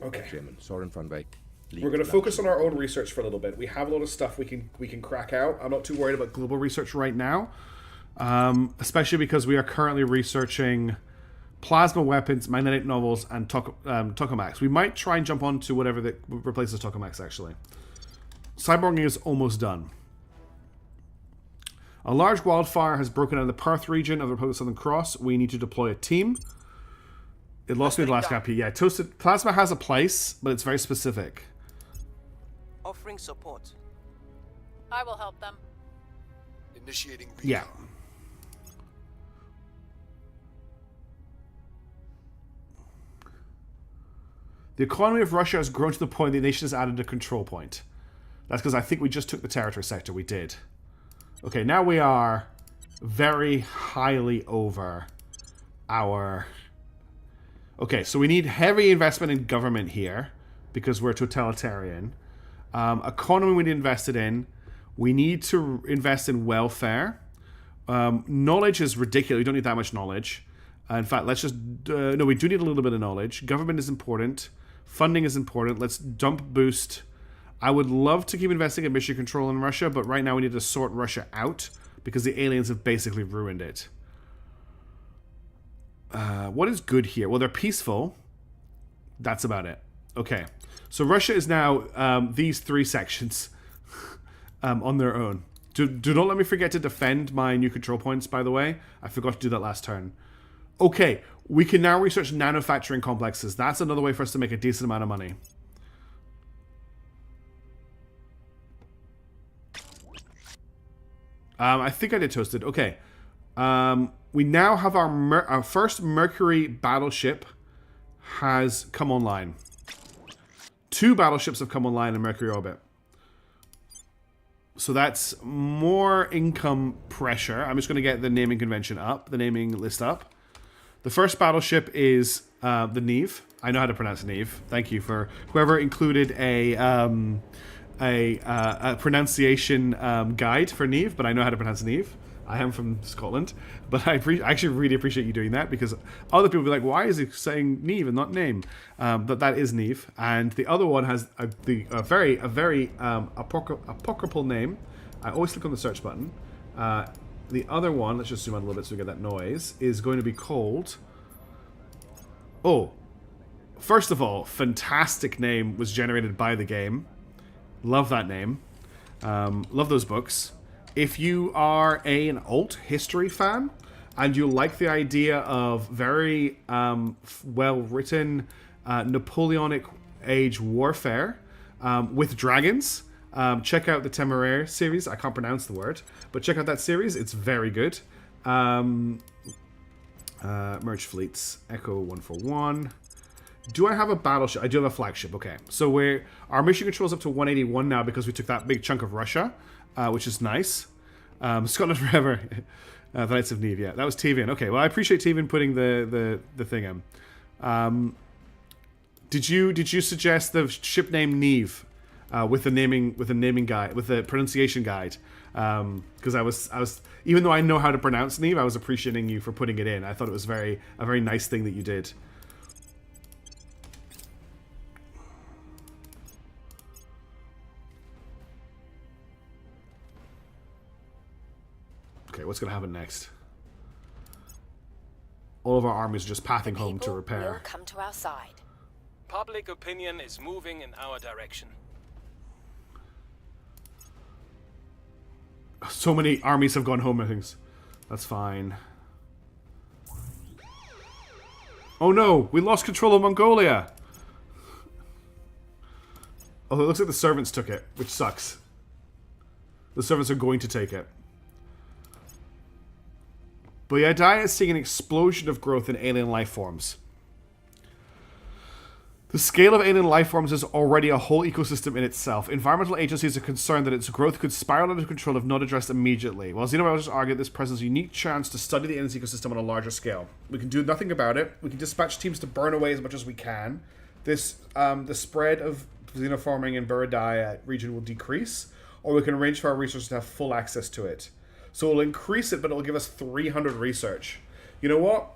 Okay. Chairman Soren van Beek. We're going to focus on our own research for a little bit. We have a lot of stuff we can crack out. I'm not too worried about global research right now, especially because we are currently researching plasma weapons, magnetic novels, and tokamaks. We might try and jump on to whatever that replaces tokamaks, actually. Cyborging is almost done. A large wildfire has broken out in the Perth region of the Republic of Southern Cross. We need to deploy a team. It lost me the last copy. Yeah, toasted plasma has a place, but it's very specific. Offering support. I will help them. Initiating recon. Yeah. The economy of Russia has grown to the point the nation has added a control point. That's because I think we just took the territory sector. We did. Okay, now we are very highly over our... Okay, so we need heavy investment in government here because we're totalitarian. Economy we need invested in. We need to invest in welfare. Knowledge is ridiculous. We don't need that much knowledge. In fact, let's just... no, we do need a little bit of knowledge. Government is important. Funding is important. Let's dump boost. I would love to keep investing in mission control in Russia, but right now we need to sort Russia out because the aliens have basically ruined it. What is good here? Well, they're peaceful. That's about it. Okay. So Russia is now these three sections on their own. Do not let me forget to defend my new control points, by the way. I forgot to do that last turn. Okay. We can now research manufacturing complexes. That's another way for us to make a decent amount of money. I think I did toasted. Okay. We now have our first Mercury battleship has come online. 2 battleships have come online in Mercury orbit. So that's more income pressure. I'm just going to get the naming convention up, the naming list up. The first battleship is the Neve. I know how to pronounce Neve. Thank you for whoever included a pronunciation guide for Neve, but I know how to pronounce Neve. I am from Scotland, but I actually really appreciate you doing that because other people will be like, why is he saying Neve and not name? But that is Neve. And the other one has a very apocryphal name. I always click on the search button. The other one, let's just zoom out a little bit so we get that noise, is going to be called... Oh, first of all, fantastic name was generated by the game. Love that name. Love those books. If you are an alt history fan and you like the idea of very well-written Napoleonic age warfare with dragons, check out the Temeraire series. I can't pronounce the word, but check out that series. It's very good. Merge fleets. Echo 141. Do I have a battleship? I do have a flagship. Okay, so our mission control is up to 181 now because we took that big chunk of Russia, which is nice. Scotland forever. The Knights of Neve. Yeah, that was Tavian. Okay, well I appreciate Tavian putting the thing in. Did you suggest the ship name Neve with the naming guide, with the pronunciation guide? Because I was even though I know how to pronounce Neve, I was appreciating you for putting it in. I thought it was a very nice thing that you did. Okay, what's going to happen next? All of our armies are just pathing home to repair. Will come to our side. Public opinion is moving in our direction. So many armies have gone home, I think. That's fine. Oh no, we lost control of Mongolia. Although it looks like the servants took it, which sucks. The servants are going to take it. But yeah, Dia is seeing an explosion of growth in alien life forms. The scale of alien life forms is already a whole ecosystem in itself. Environmental agencies are concerned that its growth could spiral out of control if not addressed immediately. While xenobiologists argue this presents a unique chance to study the alien ecosystem on a larger scale. We can do nothing about it. We can dispatch teams to burn away as much as we can. This, the spread of xenoforming in Buradaya region will decrease, or we can arrange for our researchers to have full access to it. So it'll increase it, but it'll give us 300 research. You know what?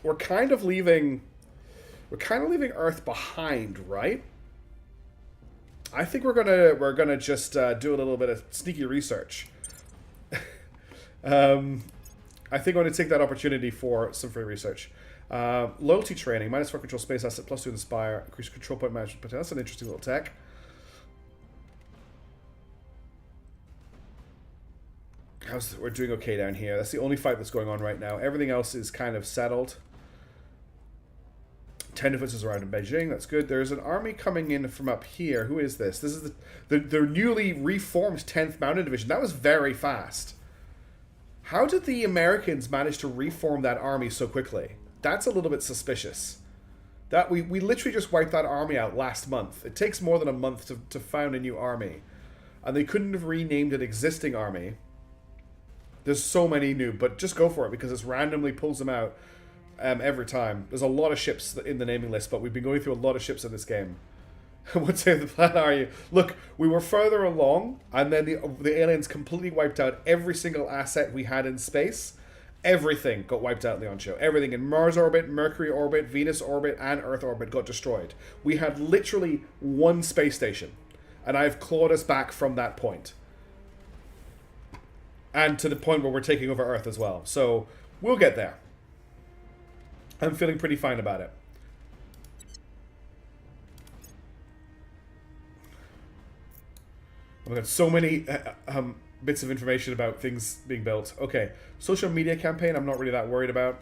We're kind of leaving Earth behind, right? I think we're gonna just do a little bit of sneaky research. I think I'm gonna take that opportunity for some free research. Loyalty training, -4 control space asset, +2 inspire, increase control point management potential. That's an interesting little tech. We're doing okay down here. That's the only fight that's going on right now. Everything else is kind of settled. 10 defenses around in Beijing. That's good. There's an army coming in from up here. Who is this? This is the newly reformed 10th Mountain Division. That was very fast. How did the Americans manage to reform that army so quickly? That's a little bit suspicious. That we literally just wiped that army out last month. It takes more than a month to found a new army. And they couldn't have renamed an existing army. There's so many new, but just go for it because it randomly pulls them out every time. There's a lot of ships in the naming list, but we've been going through a lot of ships in this game. What's the plan are you? Look, we were further along, and then the aliens completely wiped out every single asset we had in space. Everything got wiped out in the on-show. Everything in Mars orbit, Mercury orbit, Venus orbit, and Earth orbit got destroyed. We had literally one space station, and I've clawed us back from that point. And to the point where we're taking over Earth as well. So, we'll get there. I'm feeling pretty fine about it. I've got so many bits of information about things being built. Okay, social media campaign, I'm not really that worried about.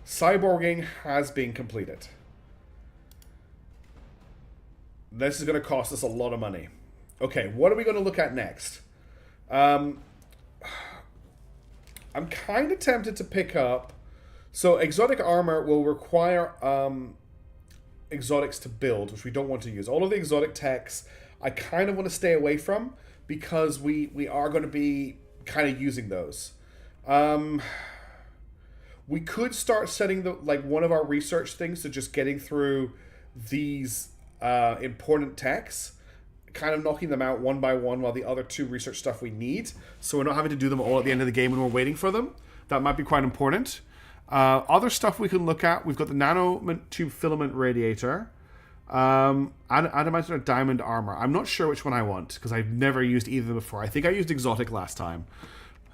Cyborging has been completed. This is going to cost us a lot of money. Okay, what are we going to look at next? I'm kind of tempted to pick up... So, exotic armor will require exotics to build, which we don't want to use. All of the exotic techs, I kind of want to stay away from, because we are going to be kind of using those. We could start setting one of our research things to just getting through these important techs, kind of knocking them out one by one while the other two research stuff we need, so we're not having to do them all at the end of the game when we're waiting for them. That might be quite important. Other stuff we can look at, we've got the nanotube filament radiator, adamantine or diamond armor. I'm not sure which one I want, because I've never used either before. I think I used exotic last time.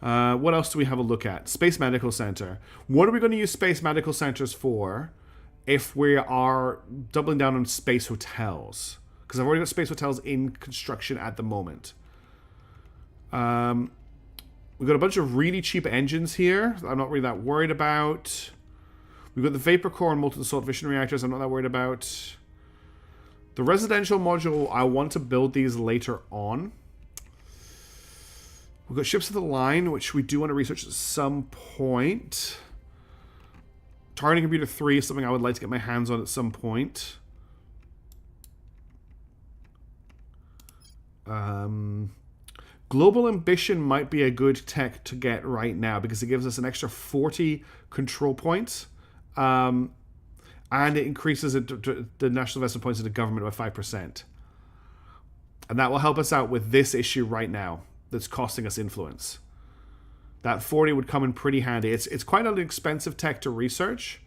What else do we have a look at? Space Medical Center. What are we going to use Space Medical Centers for if we are doubling down on space hotels? Because I've already got space hotels in construction at the moment. We've got a bunch of really cheap engines here I'm not really that worried about. We've got the vapor core and molten salt fission reactors I'm not that worried about. The residential module, I want to build these later on. We've got ships of the line, which we do want to research at some point. Targeting computer 3 is something I would like to get my hands on at some point. Global Ambition might be a good tech to get right now because it gives us an extra 40 control points, and it increases the national investment points into government by 5%. And that will help us out with this issue right now that's costing us influence. That 40 would come in pretty handy. It's quite an expensive tech to research,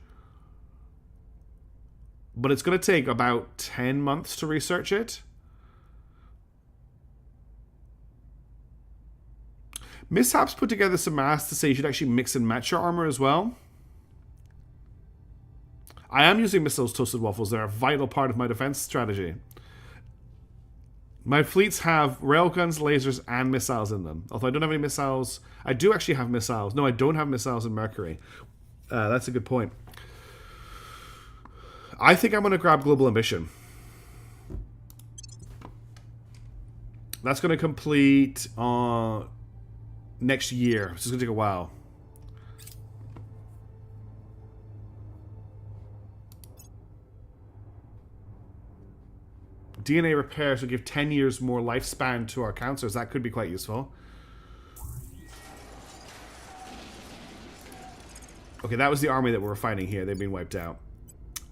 but it's going to take about 10 months to research it. Mishaps put together some math to say you should actually mix and match your armor as well. I am using missiles, toasted waffles. They're a vital part of my defense strategy. My fleets have railguns, lasers, and missiles in them. Although I don't have any missiles. I do actually have missiles. No, I don't have missiles in Mercury. That's a good point. I think I'm going to grab Global Ambition. That's going to complete next year. This is going to take a while. DNA repairs will give 10 years more lifespan to our councilors. That could be quite useful. Okay, that was the army that we were fighting here. They've been wiped out.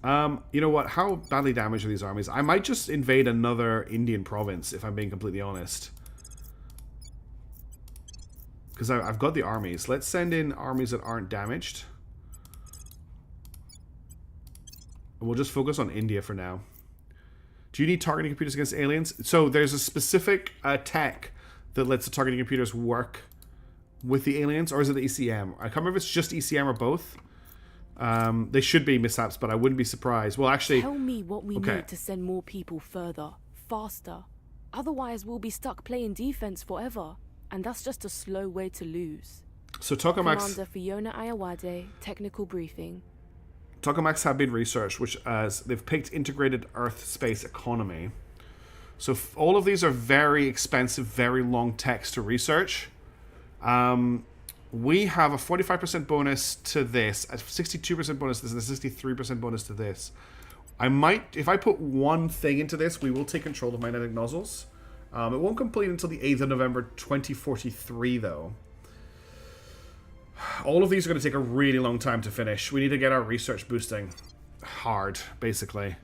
You know what? How badly damaged are these armies? I might just invade another Indian province, if I'm being completely honest. Because I've got the armies. Let's send in armies that aren't damaged. And we'll just focus on India for now. Do you need targeting computers against aliens? So there's a specific tech that lets the targeting computers work with the aliens, or is it the ECM? I can't remember if it's just ECM or both. They should be mishaps, but I wouldn't be surprised. Well, actually... Tell me what we need to send more people further, faster. Otherwise, we'll be stuck playing defense forever. And that's just a slow way to lose. So Tokamaks... Commander Fiona Ayawade, technical briefing. Tokamaks have been researched, which as they've picked integrated Earth space economy. So all of these are very expensive, very long text to research. We have a 45% bonus to this, a 62% bonus to this, and a 63% bonus to this. I might, if I put one thing into this, we will take control of magnetic nozzles. It won't complete until the 8th of November 2043, though. All of these are going to take a really long time to finish. We need to get our research boosting hard, basically.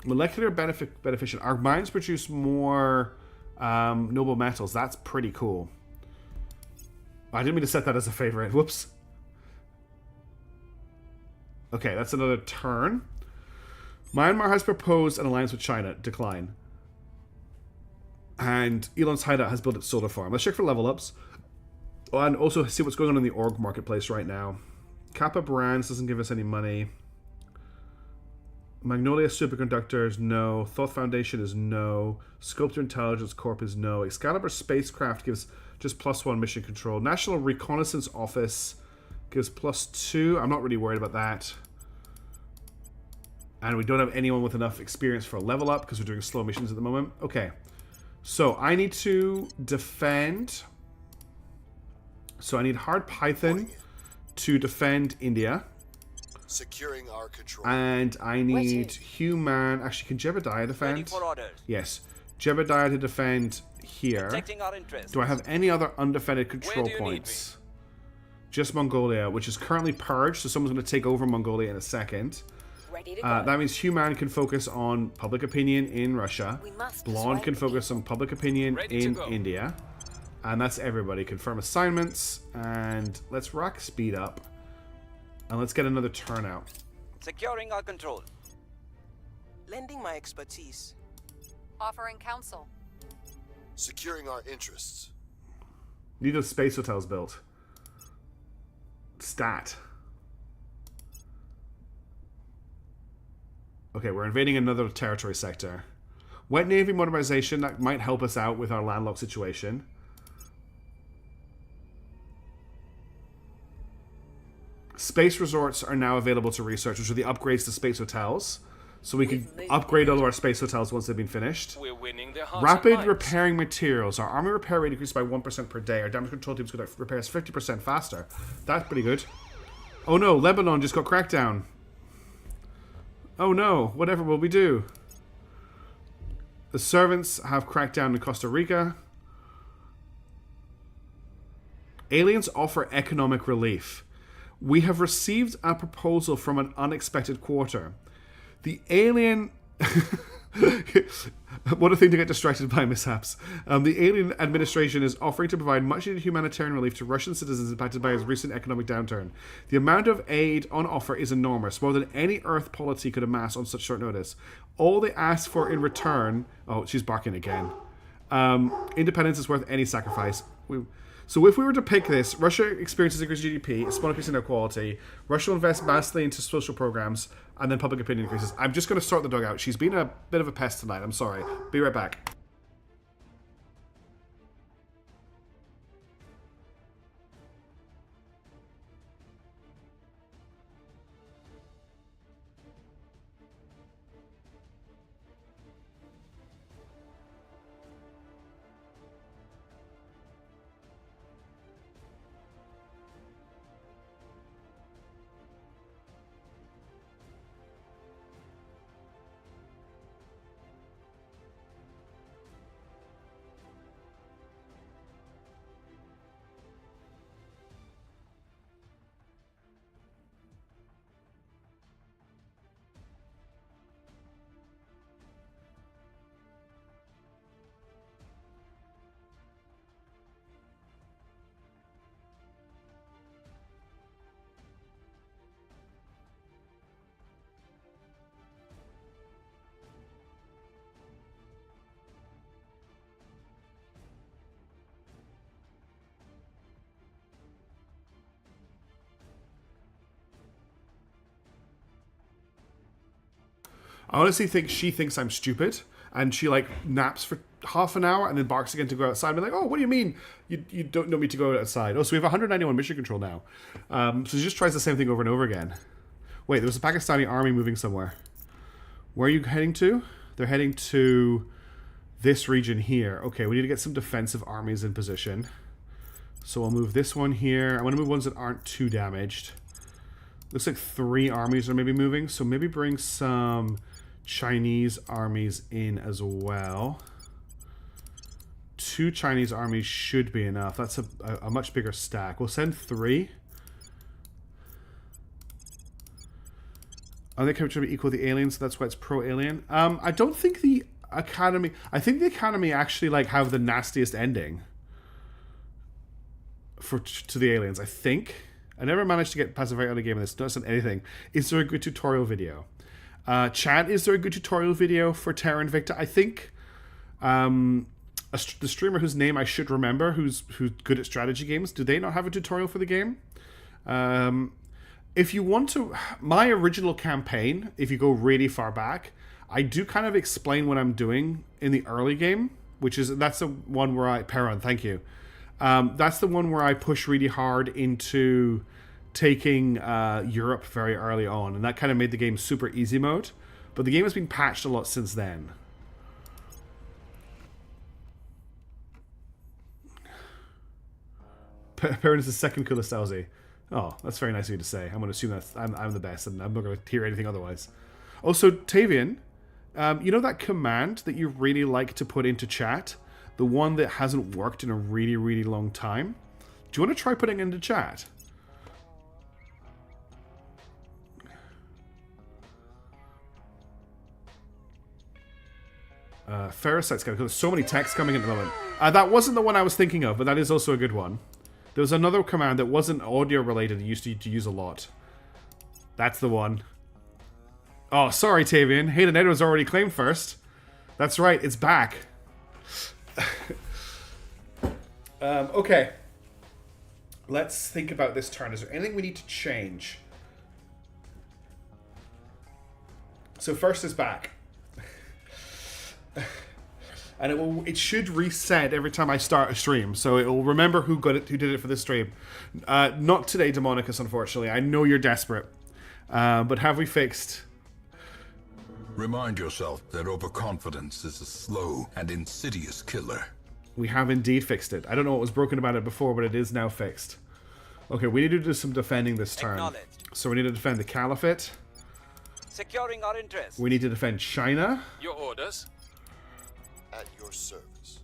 Molecular beneficent. Our mines produce more noble metals. That's pretty cool. I didn't mean to set that as a favorite. Whoops. Okay, that's another turn. Myanmar has proposed an alliance with China. Decline. And Elon's hideout has built its solar farm. Let's check for level ups. Oh, and also see what's going on in the org marketplace right now. Kappa Brands doesn't give us any money. Magnolia Superconductors, no. Thoth Foundation is no. Sculptor Intelligence Corp is no. Excalibur Spacecraft gives just +1 mission control. National Reconnaissance Office gives +2. I'm not really worried about that. And we don't have anyone with enough experience for a level up because we're doing slow missions at the moment. Okay. So I need to defend. So I need Hard Python to defend India. Securing our control. And I need Human. Actually, can Jebediah defend? Yes. Jebediah to defend here. Do I have any other undefended control points? Just Mongolia, which is currently purged, so someone's going to take over Mongolia in a second. That means Human can focus on public opinion in Russia. Blonde can focus on public opinion in India. And that's everybody. Confirm assignments. And let's rock speed up. And let's get another turnout. Securing our control. Lending my expertise. Offering counsel. Securing our interests. Need those space hotels built. Stat. Okay, we're invading another territory sector. Wet Navy modernization, that might help us out with our landlocked situation. Space resorts are now available to research, which are the upgrades to space hotels. So we can upgrade all of our space hotels once they've been finished. We're winning their hearts. Rapid repairing materials. Our army repair rate increased by 1% per day. Our damage control team's going to repair us 50% faster. That's pretty good. Oh no, Lebanon just got cracked down. Oh no, whatever will we do? The servants have cracked down in Costa Rica. Aliens offer economic relief. We have received a proposal from an unexpected quarter. The alien... What a thing to get distracted by, mishaps. The alien administration is offering to provide much-needed humanitarian relief to Russian citizens impacted by its recent economic downturn. The amount of aid on offer is enormous, more than any Earth polity could amass on such short notice. All they ask for in return... Oh, she's barking again. Independence is worth any sacrifice. So if we were to pick this, Russia experiences increased GDP, it's increasing their quality, Russia will invest massively into social programs, and then public opinion increases. I'm just going to sort the dog out. She's been a bit of a pest tonight. I'm sorry. Be right back. I honestly think she thinks I'm stupid, and she like naps for half an hour and then barks again to go outside. I'm like, oh, what do you mean? You don't know me to go outside? Oh, so we have 191 mission control now. So she just tries the same thing over and over again. Wait, there was a Pakistani army moving somewhere. Where are you heading to? They're heading to this region here. Okay, we need to get some defensive armies in position. So I'll move this one here. I want to move ones that aren't too damaged. Looks like 3 armies are maybe moving. So maybe bring some Chinese armies in as well. 2 Chinese armies should be enough. That's a much bigger stack. We'll send 3. Are they going to be equal to the aliens? So that's why it's pro-alien. I don't think the Academy... I think the Academy actually like have the nastiest ending to the aliens, I think. I never managed to get past a very early game of this. Not sent anything. Is there a good tutorial video? Chat, is there a good tutorial video for Terra and Invicta? I think the streamer whose name I should remember, who's good at strategy games, do they not have a tutorial for the game? If you want to... My original campaign, if you go really far back, I do kind of explain what I'm doing in the early game, that's the one where Perron, thank you. That's the one where I push really hard into taking Europe very early on, and that kind of made the game super easy mode. But the game has been patched a lot since then. Perrin is the second coolest Aussie. Oh, that's very nice of you to say. I'm going to assume that I'm the best, and I'm not going to hear anything otherwise. Also, Tavian, you know that command that you really like to put into chat? The one that hasn't worked in a really, really long time? Do you want to try putting it into chat? Ferrocite's got there's so many texts coming in at the moment. That wasn't the one I was thinking of, but that is also a good one. There was another command that wasn't audio related that used to use a lot. That's the one. Oh, sorry, Tavian. Hayden Edwards already claimed first. That's right, it's back. Okay. Let's think about this turn. Is there anything we need to change? So first is back. And it should reset every time I start a stream, so it will remember who did it for this stream. Not today, Demonicus, unfortunately. I know you're desperate, but have we fixed? Remind yourself that overconfidence is a slow and insidious killer. We have indeed fixed it. I don't know what was broken about it before, but it is now fixed. Okay, we need to do some defending this turn. So we need to defend the Caliphate. Securing our interests. We need to defend China. Your orders. At your service.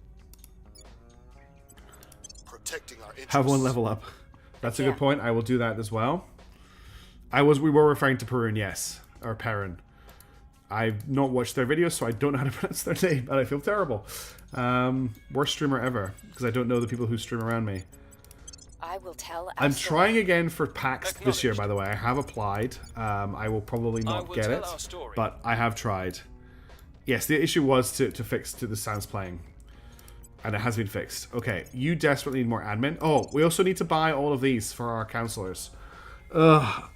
Protecting our interests. Have one level up. That's a good point. I will do that as well. We were referring to Perun, yes. Or Perrin. I've not watched their videos, so I don't know how to pronounce their name, and I feel terrible. Worst streamer ever, because I don't know the people who stream around me. I will tell. I'm trying again for PAX this year, by the way. I have applied. I will probably not get it, but I have tried. Yes, the issue was to fix to the sounds playing. And it has been fixed. Okay, you desperately need more admin. Oh, we also need to buy all of these for our councillors. Ugh,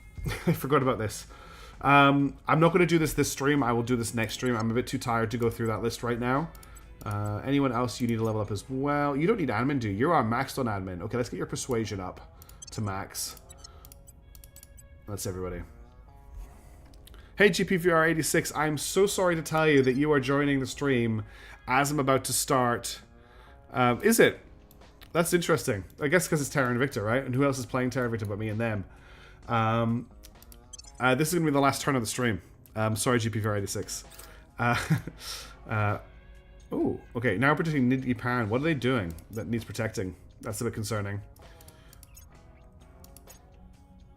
I forgot about this. I'm not going to do this stream. I will do this next stream. I'm a bit too tired to go through that list right now. Anyone else you need to level up as well? You don't need admin, do you? You are maxed on admin. Okay, let's get your persuasion up to max. That's everybody. Hey GPVR86, I'm so sorry to tell you that you are joining the stream as I'm about to start. Is it? That's interesting. I guess because it's Terra and Invicta, right? And who else is playing Terra and Invicta but me and them? This is going to be the last turn of the stream. Sorry, GPVR86. Oh, okay. Now we're protecting Nidhi Pan. What are they doing that needs protecting? That's a bit concerning.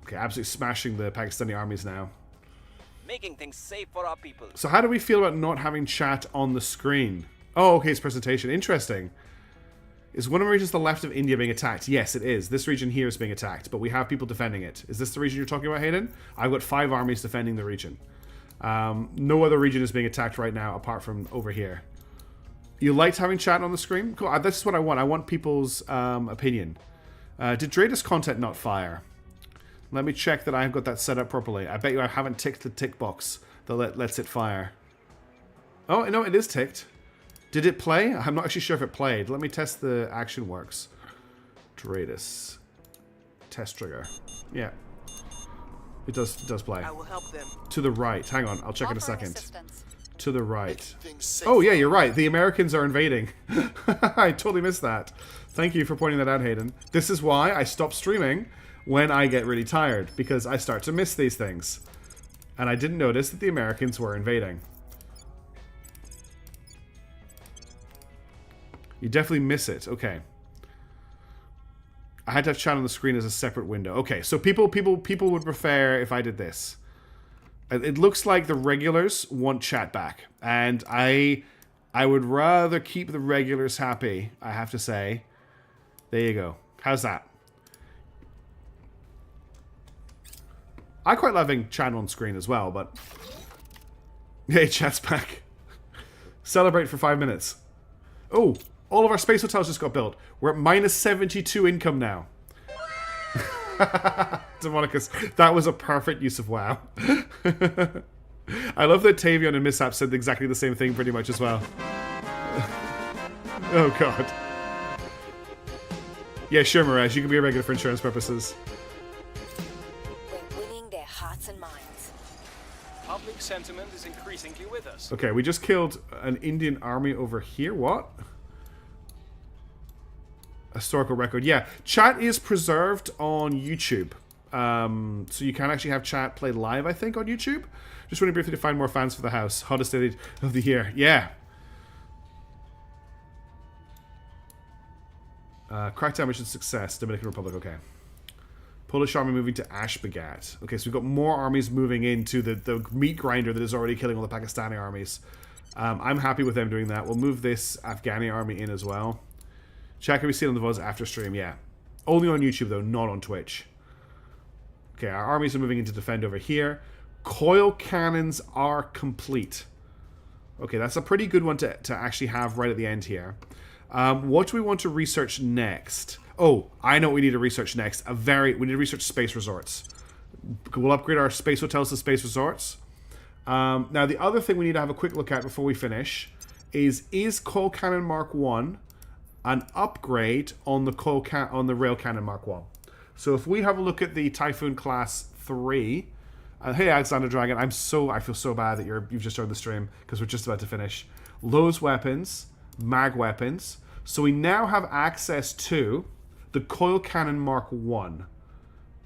Okay, absolutely smashing the Pakistani armies now. Making things safe for our people. So how do we feel about not having chat on the screen? Oh, okay, it's presentation. Interesting. Is one of the regions to the left of India being attacked? Yes, it is. This region here is being attacked, but we have people defending it. Is this the region you're talking about, Hayden? I've got 5 armies defending the region. No other region is being attacked right now apart from over here. You liked having chat on the screen? Cool. This is what I want. I want people's opinion. Did Dratus content not fire? Let me check that I've got that set up properly. I bet you I haven't ticked the tick box that lets it fire. Oh, no, it is ticked. Did it play? I'm not actually sure if it played. Let me test the action works. Dreadus. Test trigger. Yeah. It does play. I will help them. To the right. Hang on, I'll check in a second. Assistance. To the right. Oh, yeah, you're right. The Americans are invading. I totally missed that. Thank you for pointing that out, Hayden. This is why I stop streaming when I get really tired, because I start to miss these things. And I didn't notice that the Americans were invading. You definitely miss it. Okay. I had to have chat on the screen as a separate window. Okay, so people would prefer if I did this. It looks like the regulars want chat back, and I would rather keep the regulars happy, I have to say. There you go. How's that? I quite love having chat on screen as well, but... Hey, chat's back. Celebrate for 5 minutes. Oh, all of our space hotels just got built. We're at minus 72 income now. Demonicus, that was a perfect use of WoW. I love that Tavion and Mishap said exactly the same thing pretty much as well. Oh god. Yeah, sure, Mirage, you can be a regular for insurance purposes. We're winning their hearts and minds. Public sentiment is increasingly with us. Okay, we just killed an Indian army over here. What? Historical record. Yeah, chat is preserved on YouTube. So you can actually have chat played live, I think, on YouTube. Just really briefly to find more fans for the house. Hottest day of the year. Yeah. Crack damage and success. Dominican Republic, okay. Polish army moving to Ashbagat. Okay, so we've got more armies moving into the meat grinder that is already killing all the Pakistani armies. I'm happy with them doing that. We'll move this Afghani army in as well. Chat can be seen on the VODs after stream, yeah. Only on YouTube, though, not on Twitch. Okay, our armies are moving in to defend over here. Coil cannons are complete. Okay, that's a pretty good one to actually have right at the end here. What do we want to research next? Oh, I know what we need to research next. We need to research space resorts. We'll upgrade our space hotels to space resorts. Now, the other thing we need to have a quick look at before we finish is Coil Cannon Mark 1 an upgrade on the Rail Cannon Mark 1? So if we have a look at the Typhoon Class 3... hey, Alexander Dragon, I feel so bad that you've just joined the stream, because we're just about to finish. Those weapons, mag weapons. So we now have access to the Coil Cannon Mark 1.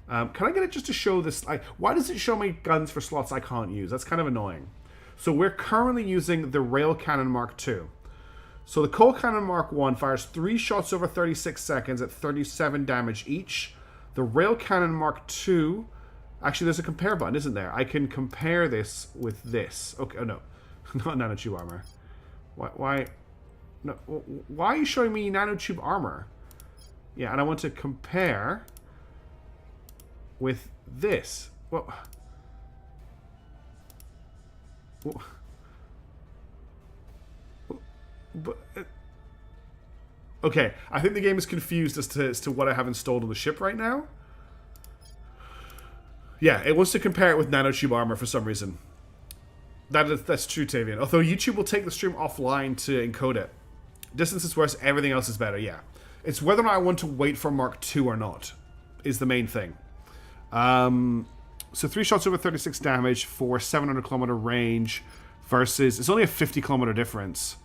Can I get it just to show this? Why does it show me guns for slots I can't use? That's kind of annoying. So we're currently using the Rail Cannon Mark 2. So the Coil Cannon Mark 1 fires 3 shots over 36 seconds at 37 damage each. The Rail Cannon Mark 2... Actually, there's a compare button, isn't there? I can compare this with this. Okay, oh no. Not nanotube armor. Why? No, why are you showing me nanotube armor? Yeah, and I want to compare with this. Well, but okay, I think the game is confused as to what I have installed on the ship right now. Yeah, it wants to compare it with nanotube armor for some reason. That's true, Tavian. Although YouTube will take the stream offline to encode it. Distance is worse, everything else is better, yeah. It's whether or not I want to wait for Mark II or not, is the main thing. So 3 shots over 36 damage for 700 kilometer range versus... It's only a 50 kilometer difference.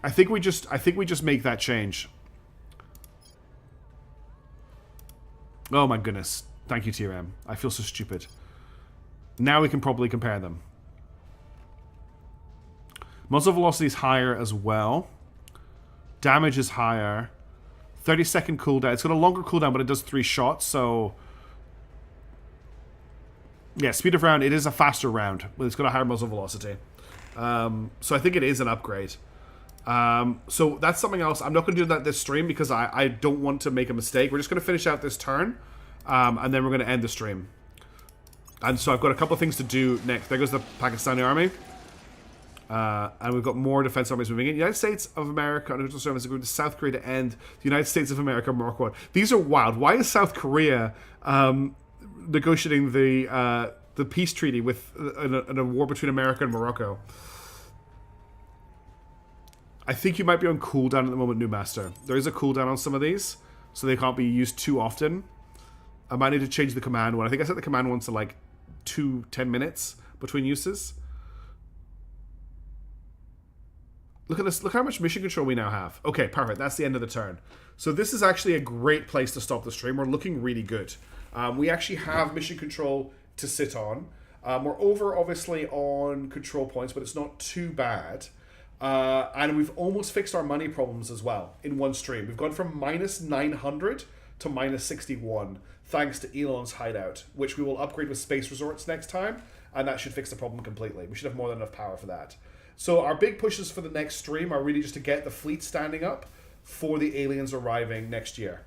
I think we just make that change. Oh my goodness. Thank you, TRM. I feel so stupid. Now we can probably compare them. Muzzle velocity is higher as well. Damage is higher. 30-second cooldown. It's got a longer cooldown, but it does 3 shots, so... Yeah, speed of round, it is a faster round, but it's got a higher muzzle velocity. So I think it is an upgrade. So that's something else. I'm not going to do that this stream because I don't want to make a mistake. We're just going to finish out this turn. And then we're going to end the stream. And so I've got a couple of things to do next. There goes the Pakistani army. And we've got more defense armies moving in. United States of America and neutral service agreed to South Korea to end the United States of America Mark 1. These are wild. Why is South Korea negotiating the peace treaty with in a war between America and Morocco? I think you might be on cooldown at the moment, New Master. There is a cooldown on some of these, so they can't be used too often. I might need to change the command one. I think I set the command one to like 10 minutes between uses. Look at this. Look how much mission control we now have. Okay, perfect. That's the end of the turn. So this is actually a great place to stop the stream. We're looking really good. We actually have mission control to sit on. We're over, obviously, on control points, but it's not too bad. And we've almost fixed our money problems as well in one stream. We've gone from minus 900 to minus 61, thanks to Elon's hideout, which we will upgrade with space resorts next time, and that should fix the problem completely. We should have more than enough power for that. So our big pushes for the next stream are really just to get the fleet standing up for the aliens arriving next year.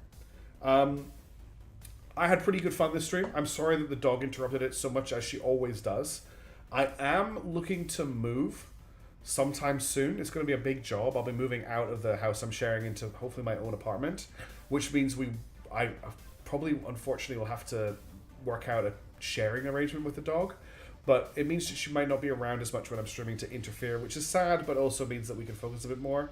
I had pretty good fun this stream. I'm sorry that the dog interrupted it so much, as she always does. I am looking to move sometime soon. It's going to be a big job. I'll be moving out of the house I'm sharing into hopefully my own apartment, which means I probably, unfortunately, will have to work out a sharing arrangement with the dog. But it means that she might not be around as much when I'm streaming to interfere, which is sad, but also means that we can focus a bit more.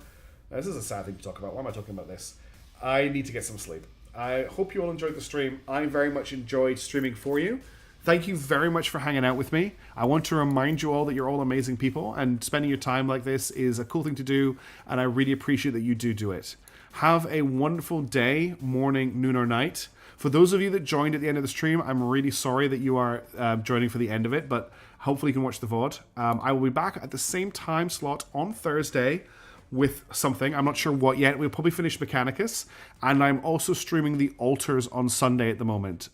Now, this is a sad thing to talk about. Why am I talking about this? I need to get some sleep. I hope you all enjoyed the stream. I very much enjoyed streaming for you. Thank you very much for hanging out with me. I want to remind you all that you're all amazing people, and spending your time like this is a cool thing to do, and I really appreciate that you do it. Have a wonderful day, morning, noon, or night. For those of you that joined at the end of the stream, I'm really sorry that you are joining for the end of it, but hopefully you can watch the VOD. I will be back at the same time slot on Thursday with something. I'm not sure what yet. We'll probably finish Mechanicus, and I'm also streaming the Altars on Sunday at the moment.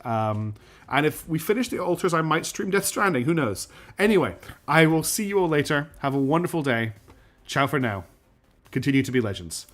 And if we finish the Altars, I might stream Death Stranding. Who knows? Anyway, I will see you all later. Have a wonderful day. Ciao for now. Continue to be legends.